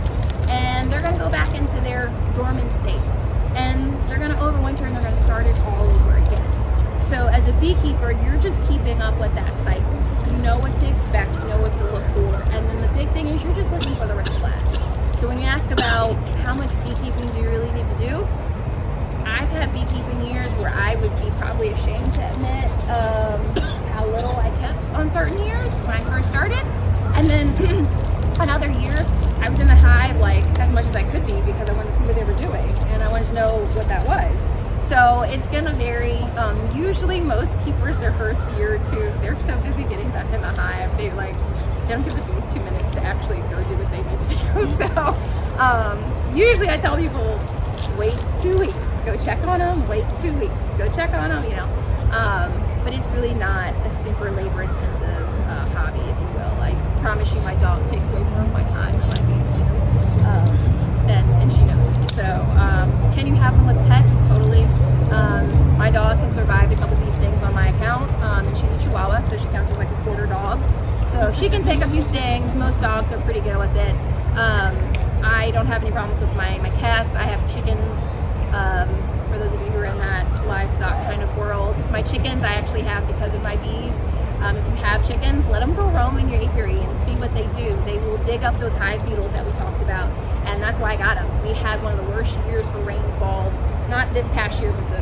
A: And they're going to go back into their dormant state. And they're going to overwinter and they're going to start it all over again. So as a beekeeper, you're just keeping up with that cycle. You know what to expect. You know what to look for. And then the big thing is you're just looking for the red flags. So when you ask about how much beekeeping do you really need to do, I've had beekeeping years where I would be probably ashamed to admit how little I kept on certain years when I first started. And then on other years, I was in the hive as much as I could be because I wanted to see what they were doing and I wanted to know what that was. So it's going to vary. Usually most keepers their first year or two, they're so busy getting back in the hive, they don't give the bees 2 minutes to actually go do what they need to do. So usually I tell people, wait 2 weeks, go check on them, wait 2 weeks, go check on them, but it's really not a super labor intensive hobby, if you will. I promise you my dog takes way more of my time than my bees do. And she knows it. So can you have them with pets? Totally. My dog has survived a couple of these things on my account, and she's a Chihuahua, so she counts as a quarter dog. So she can take a few stings. Most dogs are pretty good with it. I don't have any problems with my cats. I have chickens. For those of you who are in that livestock kind of worlds. My chickens I actually have because of my bees. If you have chickens, let them go roam in your apiary and see what they do. They will dig up those hive beetles that we talked about, and that's why I got them. We had one of the worst years for rainfall, not this past year, but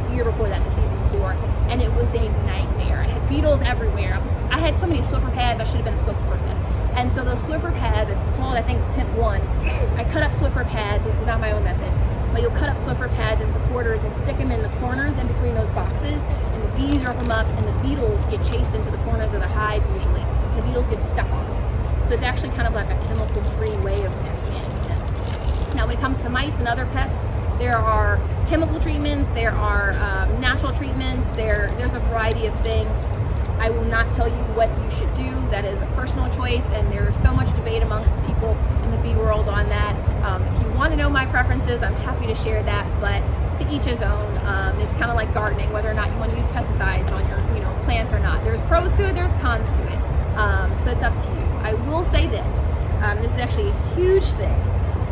A: the year before that, the season before, and it was a nightmare. I had beetles everywhere. I had so many Swiffer pads, I should have been a spokesperson. And so those Swiffer pads, I told, I think, tip 1, I cut up Swiffer pads. This is not my own method, but you'll cut up Swiffer pads into quarters and stick them in the corners in between those boxes, and the bees rip them up, and the beetles get chased into the corners of the hive usually. The beetles get stuck on them. So it's actually kind of like a chemical-free way of pest management. Now when it comes to mites and other pests, there are chemical treatments, there are natural treatments, there's a variety of things. I will not tell you what you should do. That is a personal choice, and there's so much debate amongst people in the bee world on that. If you want to know my preferences, I'm happy to share that, but to each his own. It's kind of like gardening, whether or not you want to use pesticides on your plants or not. There's pros to it, there's cons to it. So it's up to you. I will say this. This is actually a huge thing.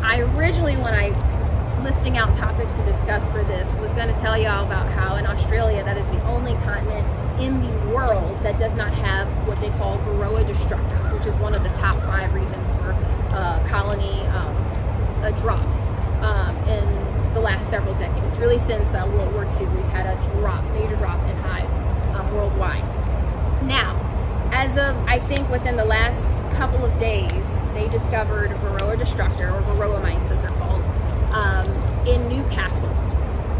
A: I originally, when I was listing out topics to discuss for this, was going to tell y'all about how in Australia, that is the only continent in the world that does not have what they call Varroa destructor, which is one of the top 5 reasons for colony drops in the last several decades. Really since World War II, we've had a major drop in hives worldwide. Now, as of, I think within the last couple of days, they discovered Varroa destructor, or Varroa mites as they're called, in Newcastle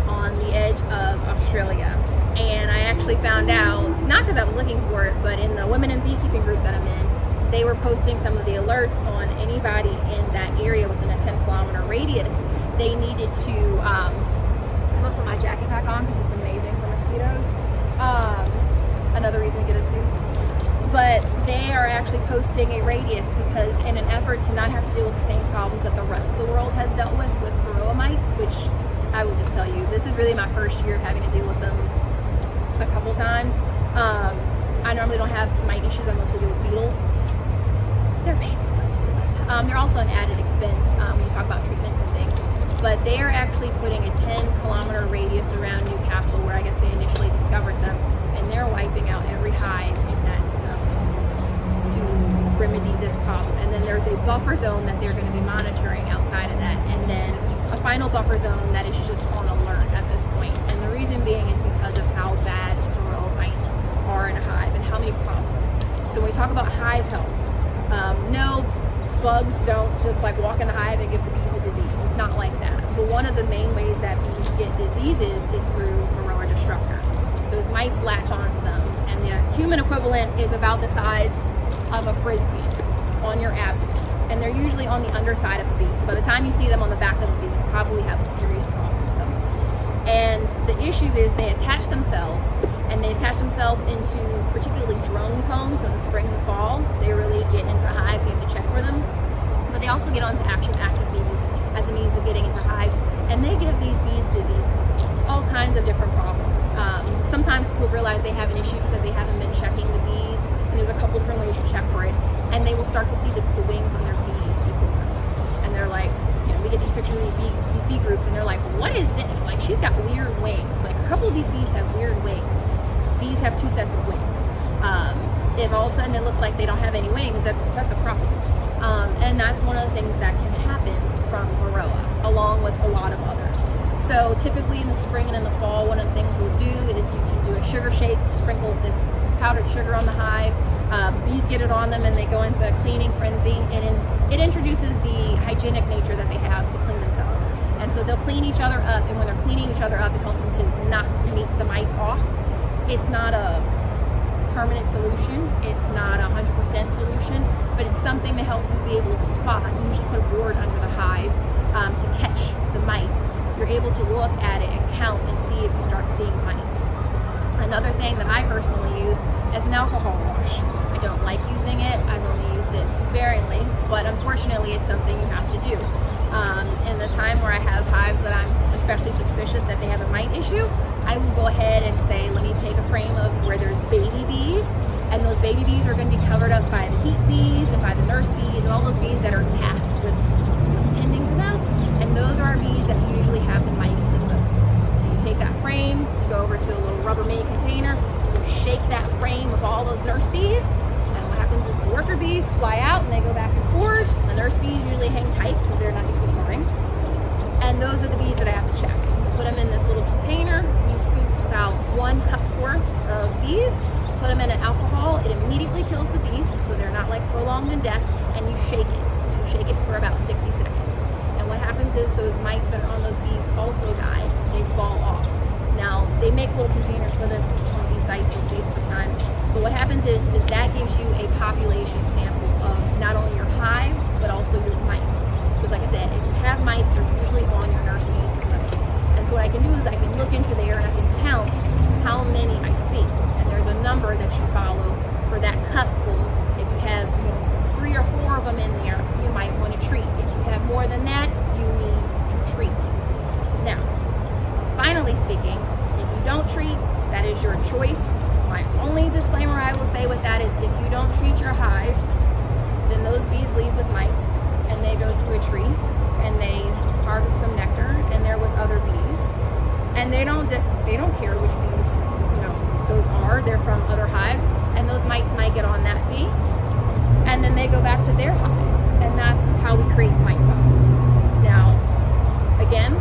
A: on the edge of Australia. And I actually found out, not because I was looking for it, but in the Women in Beekeeping group that I'm in, they were posting some of the alerts on anybody in that area within a 10-kilometer radius. They needed to, I'm gonna put my jacket back on because it's amazing for mosquitoes. Another reason to get a suit. But they are actually posting a radius because in an effort to not have to deal with the same problems that the rest of the world has dealt with Varroa mites, which I will just tell you, this is really my first year of having to deal with them a couple times. I normally don't have mite issues. I mostly deal with beetles. They're painful to deal with. They're also an added expense when you talk about treatments and things. But they are actually putting a 10-kilometer radius around Newcastle, where I guess they initially discovered them, and they're wiping out every hive in that zone to remedy this problem. And then there's a buffer zone that they're going to be monitoring outside of that, and then a final buffer zone that is just on alert at this point. And the reason being is because of how bad Varroa mites are in a hive and how many problems. So when we talk about hive health, no, bugs don't just like walk in the hive and give the bees a disease. It's not like that. But one of the main ways that bees get diseases is through Varroa destructor. Those mites latch onto them, and the human equivalent is about the size of a frisbee on your abdomen. And they're usually on the underside of a bee. So by the time you see them on the back of a bee, you probably have a serious problem with them. And the issue is they attach themselves, and they attach themselves into particularly drone combs. So in the spring and the fall, they really get into hives. You have to check for them. But they also get onto actual active bees as a means of getting into hives. And they give these bees diseases, all kinds of different problems. Sometimes people realize they have an issue because they haven't been checking the bees. And there's a couple different ways to check for it. And they will start to see the wings on their bees deformed. And they're like, we get these pictures of these bee groups, and they're like, what is this? Like, she's got weird wings. Like, a couple of these bees have weird wings. Bees have 2 sets of wings. If all of a sudden it looks like they don't have any wings, that's a problem. And that's one of the things that can happen from Varroa, along with a lot of others. So typically in the spring and in the fall, one of the things we'll do is you can do a sugar shake, sprinkle this powdered sugar on the hive. Bees get it on them, and they go into a cleaning frenzy, and it introduces the hygienic nature that they have to clean themselves. And so they'll clean each other up, and when they're cleaning each other up, it helps them to knock the mites off. It's not a permanent solution. It's not a 100% solution, but it's something to help you be able to spot. You usually put a board under the hive to catch the mites. You're able to look at it and count and see if you start seeing mites. Another thing that I personally use is an alcohol wash. I don't like using it. I've only used it sparingly, but unfortunately it's something you have to do. In the time where I have hives that I'm especially suspicious that they have a mite issue, I will go ahead and say, let me take a frame of where there's baby bees, and those baby bees are going to be covered up by the heat bees and by the nurse bees and all those bees that are tasked with tending to them, and those are bees that usually have the mites the most. So you take that frame, bees fly out and they go back and forth. The nurse bees usually hang tight because they're not used to flying. And those are the bees that I have to check. Put them in this little container. You scoop about 1 cup's worth of bees, put them in an alcohol. It immediately kills the bees, so they're not like prolonged in death, and you shake it. You shake it for about 60 seconds. And what happens is those mites that are on those bees also die. They fall off. Now, they make little containers for this on these sites. You'll see it sometimes. But what happens is that gives you a population sample of not only your hive, but also your mites. Because like I said, if you have mites, they're usually on your nurse bees the most. And so what I can do is I can look into there and I can count how many I see. And there's a number that you follow for that cupful. If you have 3 or 4 of them in there, you might want to treat. If you have more than that, you need to treat. Now, finally speaking, if you don't treat, that is your choice. My only disclaimer I will say with that is if you don't treat your hives, then those bees leave with mites and they go to a tree and they harvest some nectar and they're with other bees. And they don't care which bees those are. They're from other hives, and those mites might get on that bee and then they go back to their hive. And that's how we create mite bombs. Now, again,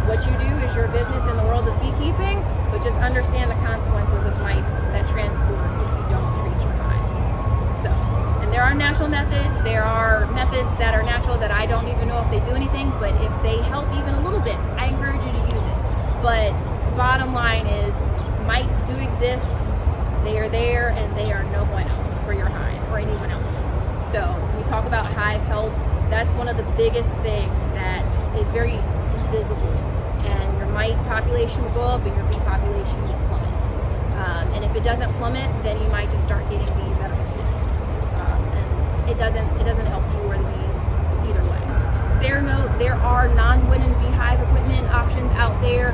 A: what you do is your business in the world of beekeeping, but just understand the consequences of mites that transport if you don't treat your hives. So, and there are natural methods. There are methods that are natural that I don't even know if they do anything, but if they help even a little bit, I encourage you to use it. But bottom line is, mites do exist. They are there, and they are no bueno for your hive or anyone else's. So, when we talk about hive health, that's one of the biggest things that is very invisible. And your mite population will go up and your bee population will plummet. And if it doesn't plummet, then you might just start getting bees that are sick. And it doesn't help you or the bees either way. There are non-wooden beehive equipment options out there.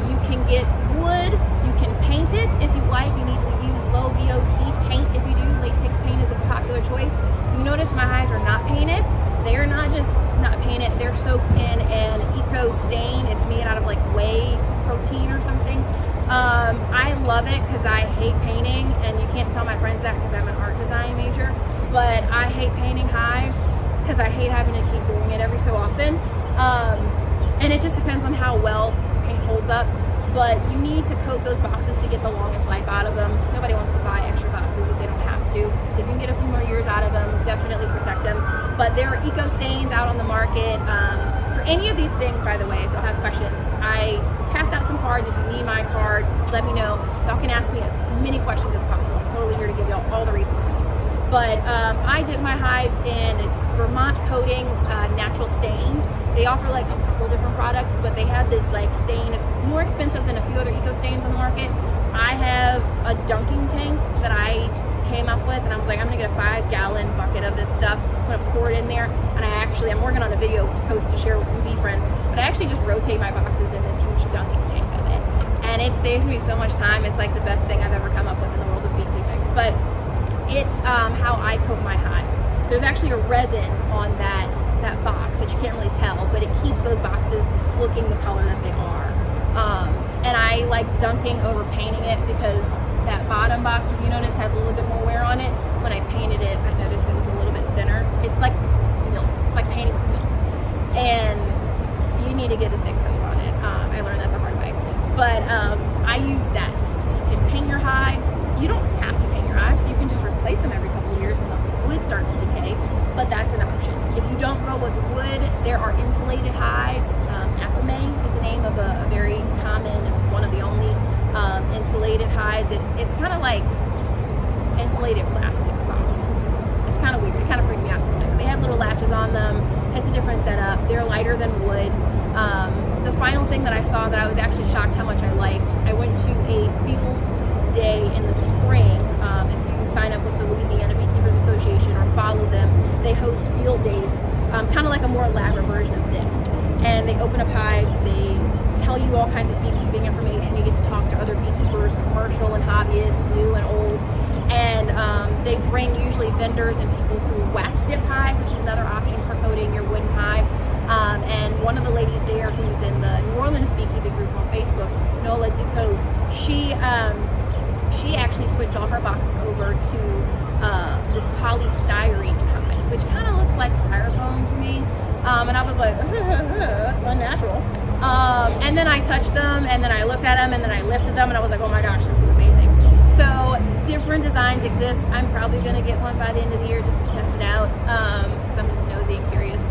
A: You can get wood, you can paint it if you like. You need to use low VOC paint if you do. Latex paint is a popular choice. You notice my hives are not painted. They are not just not painted, they're soaked in an eco stain. It's made out of like whey protein or something. I love it because I hate painting, and you can't tell my friends that because I'm an art design major, but I hate painting hives because I hate having to keep doing it every so often. And it just depends on how well the paint holds up. But you need to coat those boxes to get the longest life out of them. Nobody wants to buy extra boxes if they don't have to. So if you can get a few more years out of them, definitely protect them. But there are eco stains out on the market. For any of these things, by the way, if y'all have questions, I passed out some cards. If you need my card, let me know. Y'all can ask me as many questions as possible. I'm totally here to give y'all all the resources. But I did my hives in, it's Vermont Coatings Natural Stain. They offer like a couple different products, but they have this like stain. It's more expensive than a few other eco stains on the market. I have a dunking tank that I came up with, and I was like, I'm gonna get a 5-gallon bucket of this stuff. I'm gonna pour it in there, and I'm working on a video to post to share with some bee friends, but I actually just rotate my boxes in this huge dunking tank of it. And it saves me so much time. It's like the best thing I've ever come up with in the world of beekeeping. But it's how I coat my hives. So there's actually a resin on that box that you can't really tell, but it keeps those boxes looking the color that they are. And I like dunking over painting it because that bottom box, if you notice, has a little bit more wear on it. When I painted it, I noticed it was a little bit thinner. It's like milk. It's like painting with milk. And you need to get a thick coat on it. I learned that the hard way. But I use that. You can paint your hives. You don't have to paint your hives. You can just replace them every couple of years when the wood starts to decay. But that's an option. If you don't go with wood, there are insulated hives. Apame is the name of a very common, one of the only insulated hives. It's kind of like insulated plastic boxes. It's kind of weird. It kind of freaked me out. They have little latches on them. It's a different setup. They're lighter than wood. The final thing that I saw that I was actually shocked how much I liked, I went to a field day in the spring. If you sign up with the Louisiana Beekeepers Association or follow them, they host field days, kind of like a more elaborate version of this. And they open up hives, they tell you all kinds of beekeeping information. You get to talk to other beekeepers, commercial and hobbyists, new and old. And they bring usually vendors and people who wax dip hives, which is another option for coating your wooden hives. And one of the ladies there who's in the New Orleans beekeeping group on Facebook, Nola Ducote, she actually switched all her boxes over to this polystyrene hive, which kind of looks like styrofoam to me. And I was like, unnatural. And then I touched them, and then I looked at them, and then I lifted them, and I was like, oh my gosh, this is amazing. So different designs exist. I'm probably gonna get one by the end of the year just to test it out. I'm just nosy and curious.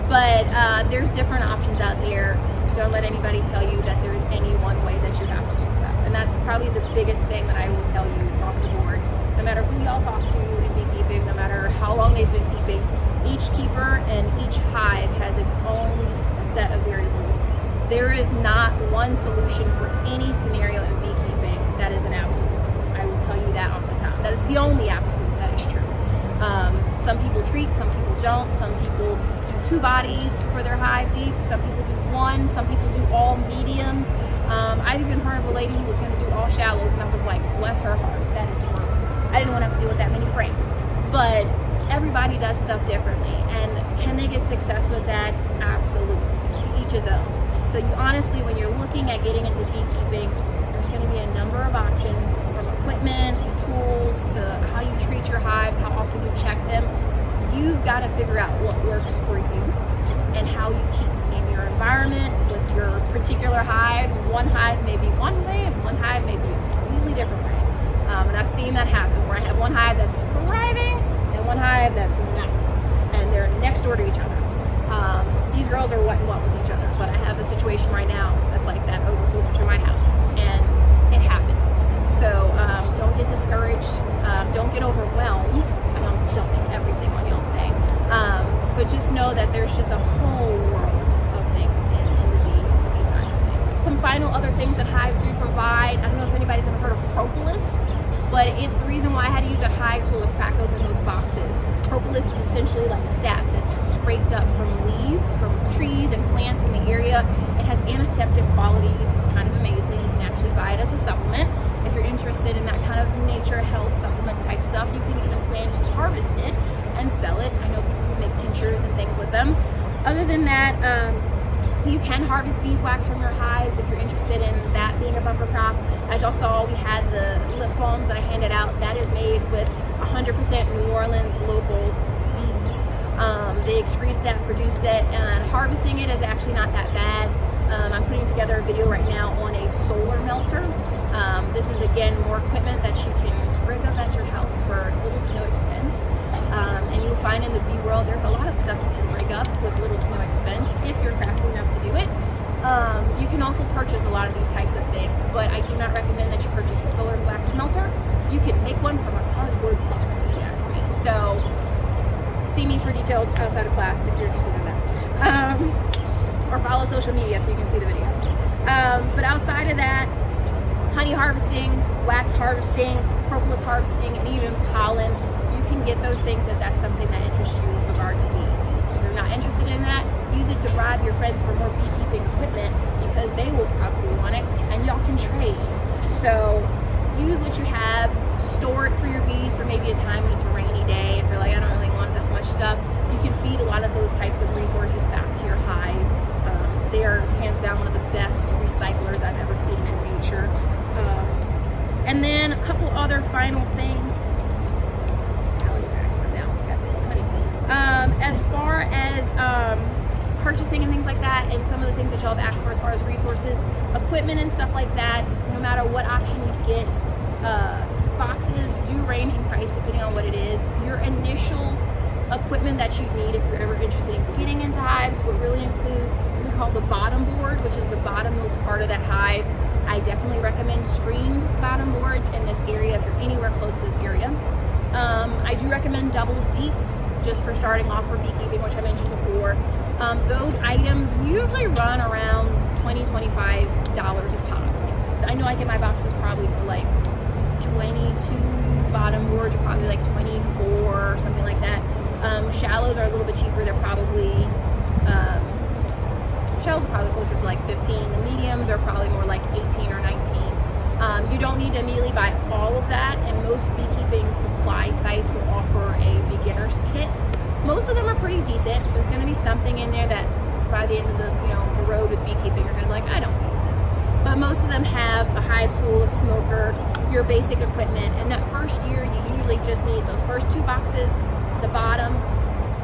A: But there's different options out there. Don't let anybody tell you that there is any one way that you have to do stuff. And that's probably the biggest thing that I will tell you across the board. No matter who y'all talk to in beekeeping, no matter how long they've been keeping, each keeper and each hive has its own set of variables. There is not one solution for any scenario in beekeeping that is an absolute. I will tell you that off the top. That is the only absolute that is true. Some people treat, some people don't. Some people do 2 bodies for their hive deeps. Some people do 1. Some people do all mediums. I've even heard of a lady who was going to do all shallows, and I was like, bless her heart. That is horrible. I didn't want to have to deal with that many frames. But everybody does stuff differently, and can they get success with that? Absolutely. To each his own. So you honestly, when you're looking at getting into beekeeping, there's going to be a number of options, from equipment to tools to how you treat your hives, how often you check them. You've got to figure out what works for you and how you keep in your environment with your particular hives. One hive may be one way and one hive may be a completely different way. And I've seen that happen where I have one hive that's thriving and one hive that's not, and they're next door to each other. These girls are what and what with each other, but I have a situation right now that's like that over closer to my house, and it happens. So don't get discouraged, don't get overwhelmed. I'm dumping everything on y'all today, but just know that there's just a whole world of things in the bee side of things. Some final other things that hives do provide. I don't know if anybody's ever heard of propolis, but it's the reason why I had to use a hive tool to crack open those boxes. Propolis is essentially like sap that's scraped up from leaves, from trees and plants in the area. It has antiseptic qualities. It's kind of amazing. You can actually buy it as a supplement. If you're interested in that kind of nature, health, supplement type stuff, you can even plan to harvest it and sell it. I know people who make tinctures and things with them. Other than that, you can harvest beeswax from your hives if you're interested in that being a bumper crop. As y'all saw, we had the lip balms that I handed out. That is made with 100% New Orleans local bees. They excrete that, produce that, and harvesting it is actually not that bad. I'm putting together a video right now on a solar melter. This is again more equipment that you can rig up at your house for little to no expense. And you'll find in the bee world there's a lot of stuff you can rig up with little to no expense if you're crafty enough to do it. You can also purchase a lot of these types of things, but I do not recommend that you purchase a solar wax melter. You can make one from a cardboard box, if you ask me. So see me for details outside of class if you're interested in that. Or follow social media so you can see the video. But outside of that, honey harvesting, wax harvesting, propolis harvesting, and even pollen, you can get those things if that's something that interests you with regard to bees. If you're not interested in that, use it to bribe your friends for more beekeeping equipment, because they will probably want it and y'all can trade. So use what you have, store it for your bees for maybe a time when it's a rainy day. If you're like, I don't really want this much stuff, you can feed a lot of those types of resources back to your hive. They are hands down one of the best recyclers I've ever seen in nature. And then a couple other final things. As far as purchasing and things like that, and some of the things that y'all have asked for as far as resources, equipment and stuff like that, no matter what option you get, boxes do range in price depending on what it is. Your initial equipment that you need if you're ever interested in getting into hives would really include what we call the bottom board, which is the bottommost part of that hive. I definitely recommend screened bottom boards in this area if you're anywhere close to this area. I do recommend double deeps just for starting off for beekeeping, which I mentioned before. Those items usually run around $20, $25 a pop. I know I get my boxes probably for like 22, bottom boards are probably like 24 or something like that. Shallows are a little bit cheaper. They're probably, shallows are probably closer to like 15. The mediums are probably more like 18 or 19. You don't need to immediately buy all of that, and most beekeeping supply sites will offer a beginner's kit. Most of them are pretty decent. There's going to be something in there that by the end of the road with beekeeping, you're going to be like, I don't use this. But most most of them have a hive tool, a smoker, your basic equipment. And that first year, you usually just need those first 2 boxes, the bottom,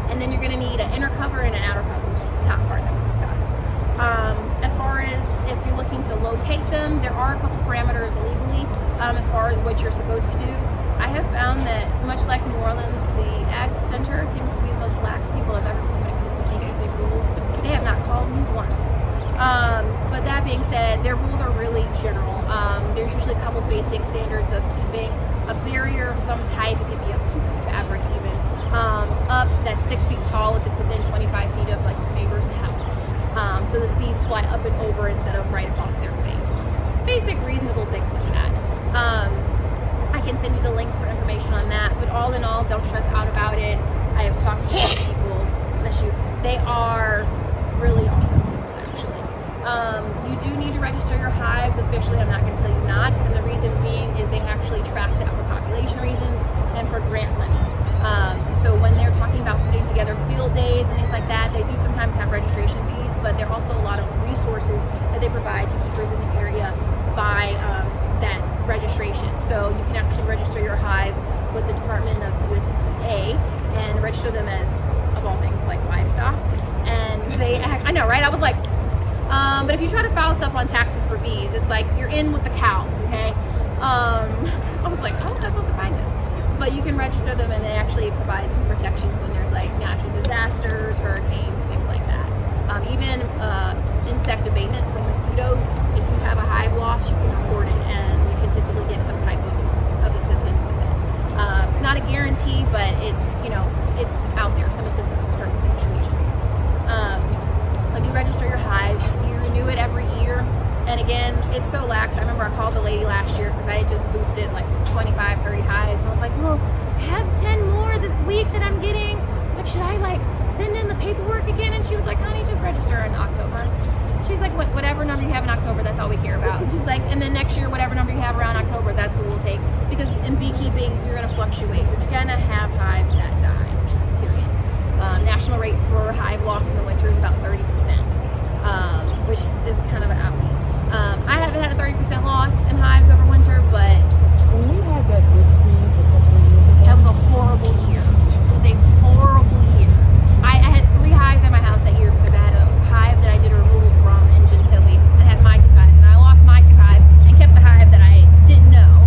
A: and then you're going to need an inner cover and an outer cover, which is the top part that we discussed. As far as if you're looking to locate them, there are a couple parameters legally as far as what you're supposed to do. I have found that, much like New Orleans, the Ag Center seems to be the most lax people I've ever seen when it comes to beekeeping rules. They have not called me once. But that being said, their rules are really general. There's usually a couple basic standards of keeping a barrier of some type. It could be a piece of fabric even, up that's 6 feet tall if it's within 25 feet of like your neighbor's house, so that the bees fly up and over instead of right across their face. Basic, reasonable things like that. I can send you the links for information on that, but all in all, don't stress out about it. I have talked to a lot of people, they are really awesome people, actually. You do need to register your hives officially. I'm not going to tell you not, and the reason being is they actually track that for population reasons and for grant money. So when they're talking about putting together field days and things like that, they do sometimes have registration fees, but there are also a lot of resources that they provide to keepers in the area by that registration. So you can actually register your hives with the Department of USDA and register them as, of all things, like livestock. And they, I know, right? I was like, but if you try to file stuff on taxes for bees, it's like you're in with the cows, okay? I was like, how was I supposed to find this? But you can register them, and they actually provide some protections when there's like natural disasters, hurricanes, things like that. Even insect abatement from mosquitoes. If you have a hive loss, you can report it, and you can typically get some type of assistance with it. It's not a guarantee, but it's, you know, it's out there, some assistance for certain situations. So do register your hives. You renew it every year. And again, it's so lax. I remember I called the lady last year because I had just boosted like 25, 30 hives. And I was like, well, I have 10 more this week that I'm getting. I was like, should I like send in the paperwork again? And she was like, honey, just register in October. She's like, whatever number you have in October, that's all we care about. She's like, and then next year, whatever number you have around October, that's what we'll take. Because in beekeeping, you're going to fluctuate. You're going to have hives that die, period. National rate for hive loss in the winter is about 30%, which is kind of an outie. I haven't had a 30% loss in hives over winter, but
D: When we had that big freeze a couple of years ago,
A: that was a horrible year. It was a horrible year. I had 3 hives at my house that year because I had a hive that I did a removal from in Gentilly. I had my 2 hives, and I lost my 2 hives and kept the hive that I didn't know,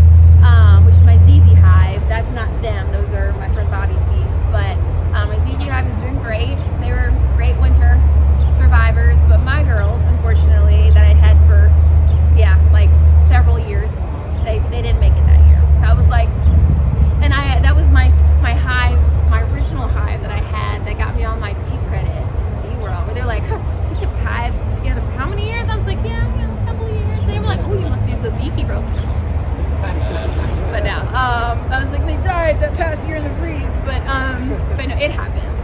A: which is my ZZ hive. That's not them. Those are my friend Bobby's bees. But my ZZ hive is doing great. They were great winter survivors, but my girls, unfortunately, that I had for like several years, they didn't make it that year. So I was like, and that was my hive, my original hive that I had that got me all my bee credit in Bee World, where they're like, huh, you kept a hive together for how many years? I was like, yeah, a couple of years. They were like, oh, you must be a good beekeeper. But no, I was like, they died that past year in the freeze, but no, it happens.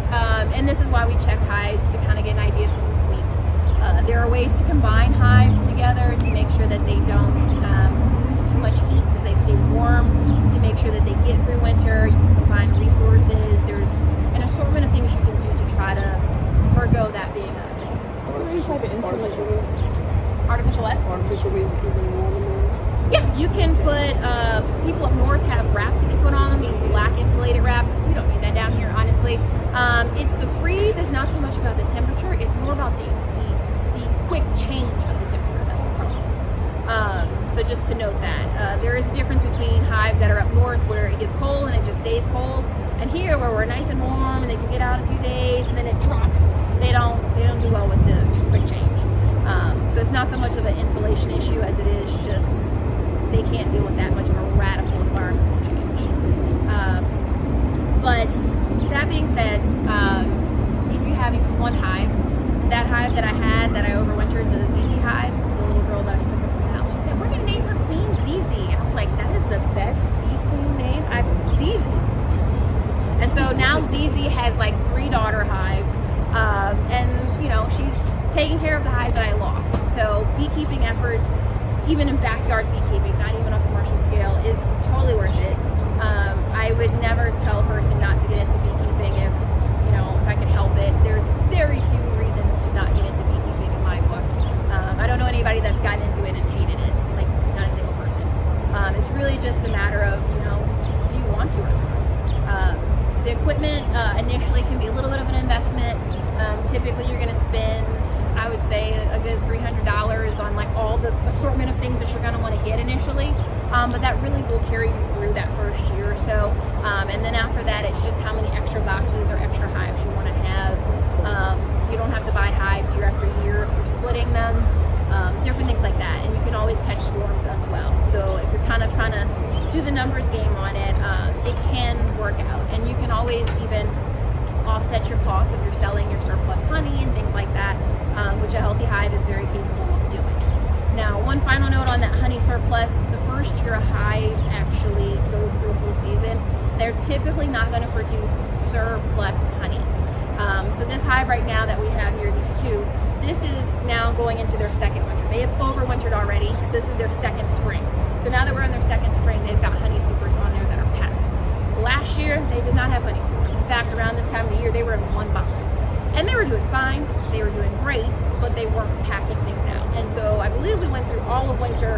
A: And this is why we check hives to kind of get an idea of who's weak. There are ways to combine hives together to make sure that they don't lose too much heat, so they stay warm, to make sure that they get through winter. You can combine resources. There's an assortment of things you can do to try to forego that being a thing.
D: is there any type of insulation?
A: Artificial what?
D: Artificial means of keeping warm in there?
A: Yeah, you can put, people up north have wraps that they put on them, these black insulated wraps. We don't need that down here, honestly. It's the freeze is not so much about the temperature, it's more about the quick change of the temperature. That's the problem. So just to note that. There is a difference between hives that are up north where it gets cold and it just stays cold, and here where we're nice and warm and they can get out a few days and then it drops. They don't do well with the quick change. So it's not so much of an insulation issue as it is just they can't deal with that much of a radical environmental change. But that being said, if you have even one hive, that hive that I had that I overwintered, the ZZ hive, it's a little girl that I took into the house. She said, we're going to name her Queen ZZ. And I was like, that is the best bee queen name. ZZ. And so now ZZ has like 3 daughter hives. And, you know, she's taking care of the hives that I lost. So beekeeping efforts, even in backyard beekeeping, not even on a commercial scale, is totally worth it. I would never tell a person not to get into beekeeping if I could help it. There's very few reasons to not get into beekeeping in my book. I don't know anybody that's gotten into it and hated it. It's really just a matter of, do you want to or not? The equipment initially can be a little bit of an investment. Typically you're going to spend, I would say, a good $300 on like all the assortment of things that you're going to want to get initially. But that really will carry you through that first year or so. And then after that, it's just how many extra boxes or extra hives you want to have. You don't have to buy hives year after year if you're splitting them. Different things like that. And you can always catch swarms as well. So if you're kind of trying to do the numbers game on it, it can work out. And you can always even offset your costs if you're selling your surplus honey and things like that, which a healthy hive is very capable of doing. Now, one final note on that honey surplus, the first year a hive actually goes through a full season, they're typically not going to produce surplus honey. So this hive right now that we have here, these two, this is now going into their second winter. They have overwintered already, so this is their second spring. So now that we're in their second spring, they've got honey supers on there that are packed. Last year, they did not have honey supers. In fact, around this time of the year, they were in one box. And they were doing fine, they were doing great, but they weren't packing things out. And so I believe we went through all of winter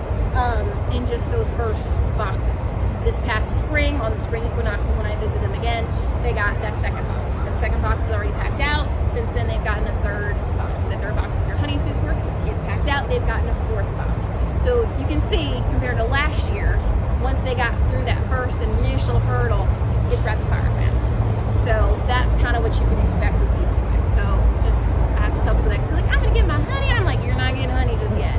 A: in just those first boxes. This past spring, on the spring equinox, when I visited them again, they got that second box. That second box is already packed out. Since then, they've gotten a third box. That third box is their honey super. It's packed out. They've gotten a fourth box. So you can see, compared to last year, once they got through that first initial hurdle, it's rapid fire fast. So that's kind of what you can expect with beekeeping. So just, I have to tell people that, because they're like, I'm going to get my honey. And I'm like, you're not getting honey just yet.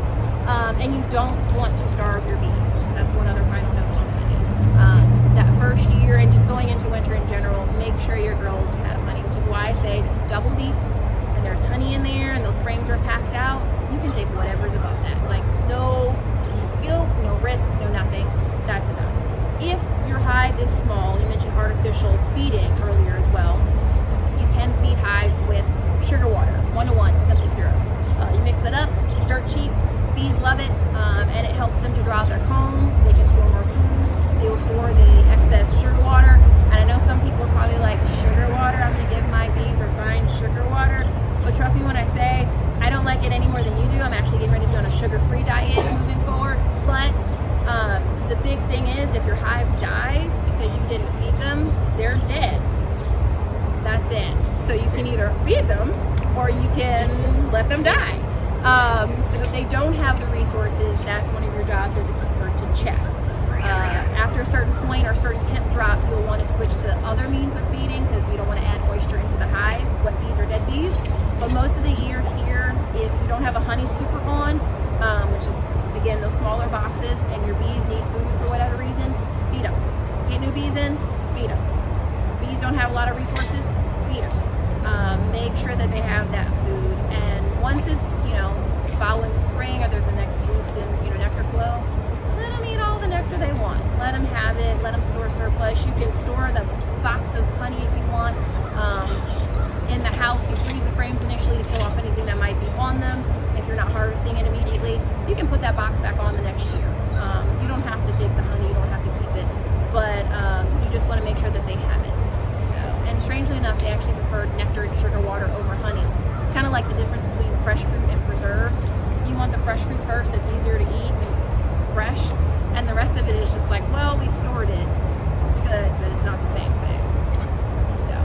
A: And you don't want to starve your bees. That's one other final note on honey. That first year and just going into winter in general, make sure your girls have honey, which is why I say double deeps, and there's honey in there and those frames are packed out. You can take whatever's above that. Like no guilt, no risk, no nothing. That's enough. If your hive is small, you mentioned artificial feeding earlier as well, you can feed hives with sugar water, 1-to-1, simple syrup. You mix it up, dirt cheap, bees love it, and it helps them to draw out their comb so they can store more food. They will store the excess sugar water. And I know some people are probably like, sugar water? I'm going to give my bees refined sugar water. But trust me when I say, I don't like it any more than you do. I'm actually getting ready to be on a sugar-free diet moving forward. But the big thing is, if your hive dies because you didn't feed them, they're dead. That's it. So you can either feed them or you can let them die. So if they don't have the resources, that's one of your jobs as a keeper to check. After a certain point or a certain temp drop, you'll want to switch to other means of feeding because you don't want to add moisture into the hive, wet bees or dead bees. But most of the year here, if you don't have a honey super on, which is, again, those smaller boxes, and your bees need food for whatever reason, feed them. Get new bees in, feed them. Bees don't have a lot of resources, feed them. Make sure that they have that food. And once it's, following spring or there's a next boost in, nectar flow, let them eat all the nectar they want. Let them have it. Let them store surplus. You can store the box of honey if you want in the house. You freeze the frames initially to kill off anything that might be on them. If you're not harvesting it immediately, you can put that box back on the next year. You don't have to take the honey. You don't have to keep it. But you just want to make sure that they have it. So, and strangely enough, they actually prefer nectar and sugar water over honey. It's kind of like the difference between fresh fruit and preserves. You want the fresh fruit first. That's easier to eat. Fresh, and the rest of it is just like, well, we've stored it. It's good, but it's not the same thing. So,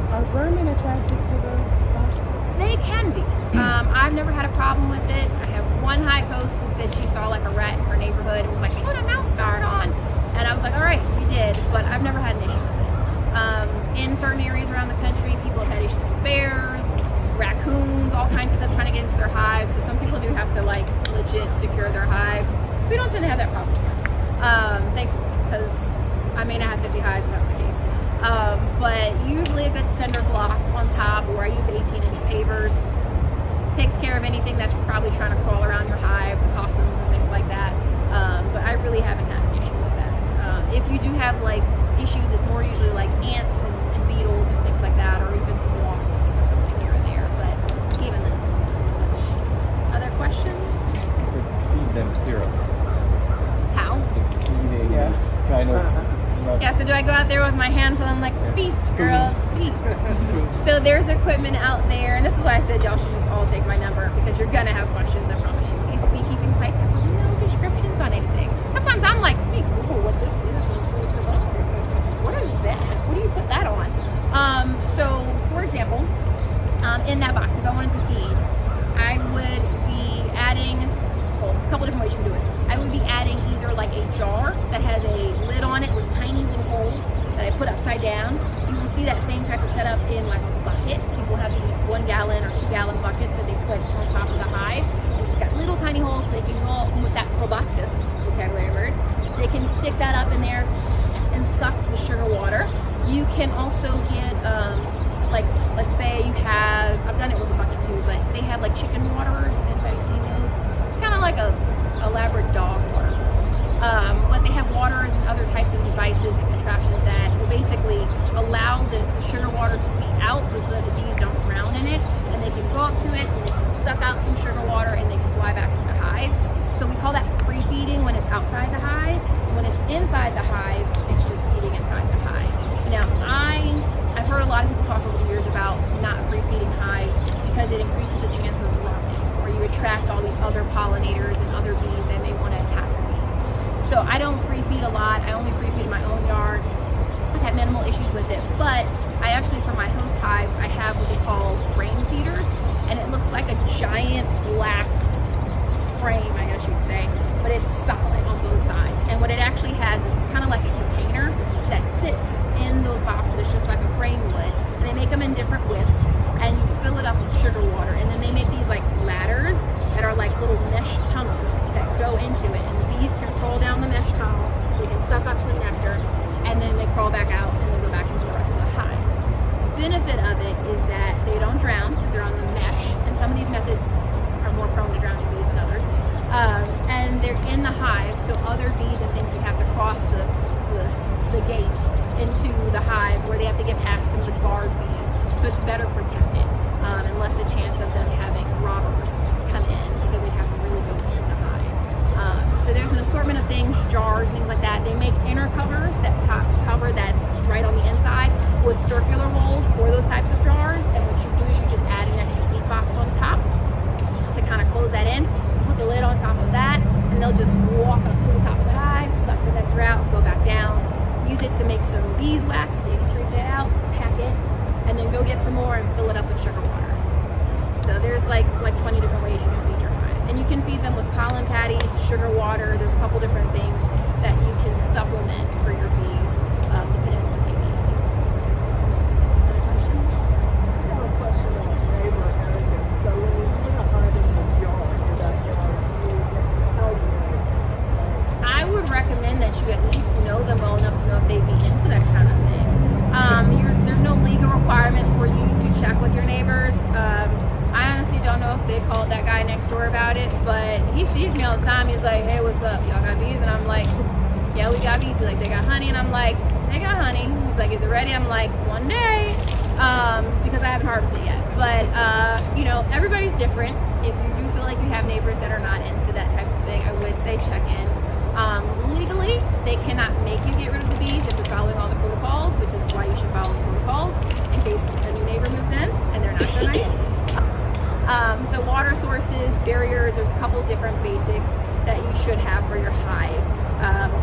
D: Are vermin attracted to those boxes?
A: they can be. I've never had a problem with it. I have one hive host who said she saw like a rat in her neighborhood and was like, put a mouse guard on. And I was like, all right, we did, but I've never had an issue with it. In certain areas around the country, people have had issues with bears, raccoons, all kinds of stuff trying to get into their hives. So some people do have to like legit secure their hives. We don't tend to have that problem, thankfully, because I may not have 50 hives if that were the case. But usually a good cinder block on top, or I use 18-inch pavers, takes care of anything that's probably trying to crawl around your hive, the possums and things like that. But I really haven't had an issue with that. If you do have like issues, it's more usually like ants and beetles and things like that, or even some wasps or something here or there. But even then, not too much. Other questions?
E: So feed them syrup.
A: How?
E: The feeding
C: Yes.
E: is kind of not
A: Yeah, so do I go out there with my handful and I'm like, feast, girls, feast. So there's equipment out there, and this is why I said y'all should just all take my number, because you're gonna have questions, I promise you. These beekeeping sites have no descriptions on anything. Sometimes I'm like, a jar that has a lid on it with tiny little holes that I put upside down. You will see that same type of setup in like a bucket. People have these 1 gallon or 2 gallon buckets that they put on top of the hive. And it's got little tiny holes so they can go with that proboscis vocabulary word. They can stick that up in there and suck the sugar water. You can also get like, let's say you have, I've done it with a bucket too, but they have like chicken waterers. If anybody's seen those, it's kind of like a elaborate dog water. But they have waterers and other types of devices and contraptions that will basically allow the sugar water to be out so that the bees don't drown in it, and they can go up to it and they can suck out some sugar water and they can fly back to the hive. So we call that free feeding when it's outside the hive. When it's inside the hive, it's just feeding inside the hive. Now, I've heard a lot of people talk over the years about not free feeding hives because it increases the chance of rotting, or you attract all these other pollinators and other bees that may want to attack your bees. So I don't free feed a lot. I only free feed in my own yard. I've had minimal issues with it, but I actually, for my host hives, I have what they call frame feeders, and it looks like a giant black frame, I guess you would say, but it's solid on both sides. And what it actually has is it's kind of like a container that sits in those boxes just like a frame would, and they make them in different widths, and you fill it up with sugar water, and then they make these like ladders that are like little mesh tunnels that go into it, and the bees can crawl down the mesh tunnel, they can suck up some nectar, and then they crawl back out and they go back into the rest of the hive. The benefit of it is that they don't drown because they're on the mesh, and some of these methods are more prone to drowning bees than others. And they're in the hive, so other bees and things would have to cross the gates into the hive where they have to get past some of the guard bees. So it's better protected and less a chance of them having robbers come in because they'd have to really go in the hive. So there's an assortment of things, jars, things like that. They make inner covers, that top cover that's right on the inside with circular holes for those types of jars. And what you do is you just add an extra deep box on top to kind of close that in. Put the lid on top of that, and they'll just walk up to the top of the hive, suck the nectar out, go back down, use it to make some beeswax, they excrete that out, pack it, and then go get some more and fill it up with sugar water. So there's like 20 different ways you can feed your hive. And you can feed them with pollen patties, sugar water, there's a couple different things that you can supplement for your bees, depending on what they need. So, other questions?
F: I have a question on neighbor etiquette. So when you put a hive in your yard, your backyard, you tell your neighbors, right?
A: I would recommend that you at least know them well enough to know if they'd be into that kind of thing. There's no legal requirement for you to check with your neighbors. I honestly don't know if they called that guy next door about it, but he sees me all the time. He's like, hey, what's up? Y'all got bees? And I'm like, yeah, we got bees. He's like, they got honey? And I'm like, they got honey. He's like, is it ready? I'm like, one day, because I haven't harvested yet. But, everybody's different. If you do feel like you have neighbors that are not into that type of thing, I would say check in. Legally, they cannot make you get rid of the bees if you're following all the protocols, which is why you should follow the protocols in case a new neighbor moves in and they're not so nice. So water sources, barriers, there's a couple different basics that you should have for your hive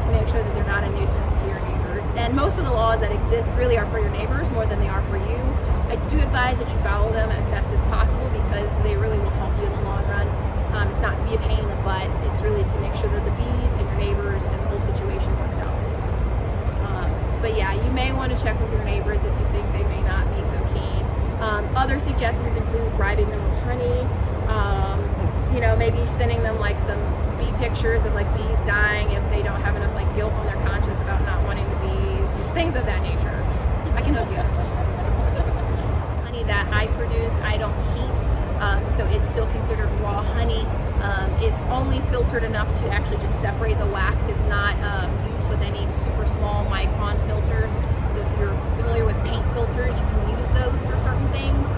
A: to make sure that they're not a nuisance to your neighbors. And most of the laws that exist really are for your neighbors more than they are for you. I do advise that you follow them as best as possible because they really will help you in the long run. It's not to be a pain in the butt, it's really to make sure that the bees and your neighbors and the whole situation works out. But yeah, you may want to check with your neighbors if you think they may not be so keen. Other suggestions include bribing them with honey, maybe sending them like some bee pictures of like bees dying if they don't have enough like guilt on their conscience about not wanting the bees, things of that nature. I can hook you up. Honey that I produce, I don't heat, so it's still considered raw honey. It's only filtered enough to actually just separate the wax. It's not used with any super small micron filters. So if you're familiar with paint filters, you can use those for certain things.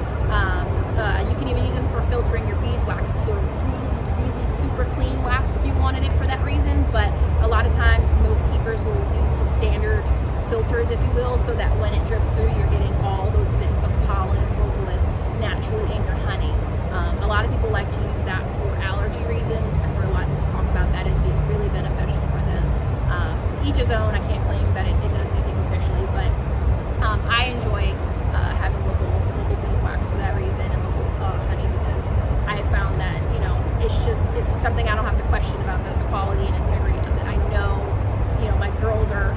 A: You can even use them for filtering your beeswax to a really super clean wax if you wanted it for that reason. But a lot of times, most keepers will use the standard filters, if you will, so that when it drips through, you're getting all those bits of pollen and propolis naturally in your honey. A lot of people like to use that for allergy reasons. I've heard a lot of people talk about that as being really beneficial for them. Each his own. I can't claim that it does anything officially, but I enjoy having local beeswax for that reason and local honey because I have found that it's something I don't have to question about the quality and integrity of it. I know my girls are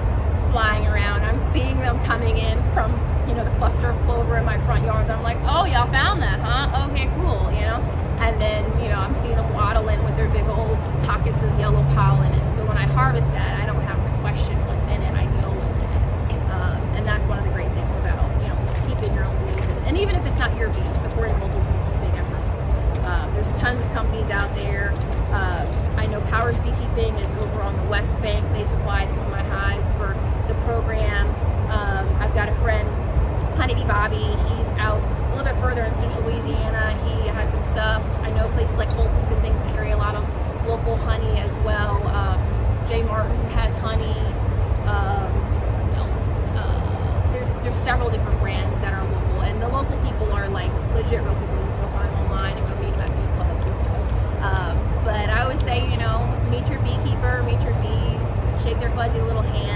A: flying around. I'm seeing them coming in from, the cluster of clover in my front yard. I'm like, oh, y'all found that, huh? Okay, cool, And then, I'm seeing them waddle in with their big old pockets of yellow pollen. And so when I harvest that, I don't have to question what's in it. I know what's in it. And that's one of the great things about, keeping your own bees. And even if it's not your bees, supporting local beekeeping efforts. There's tons of companies out there. I know Powers Beekeeping is over on the West Bank. They supplied some of my hives for the program. I've got a friend, Honeybee Bobby. He's out a little bit further in central Louisiana. He has some stuff. I know places like Whole Foods and things carry a lot of local honey as well. Jay Martin has honey. What else? There's several different brands that are local, and the local people are like legit real people. You can go find them online and go meet them at bee clubs and stuff. But I always say, meet your beekeeper, meet your bees, shake their fuzzy little hand.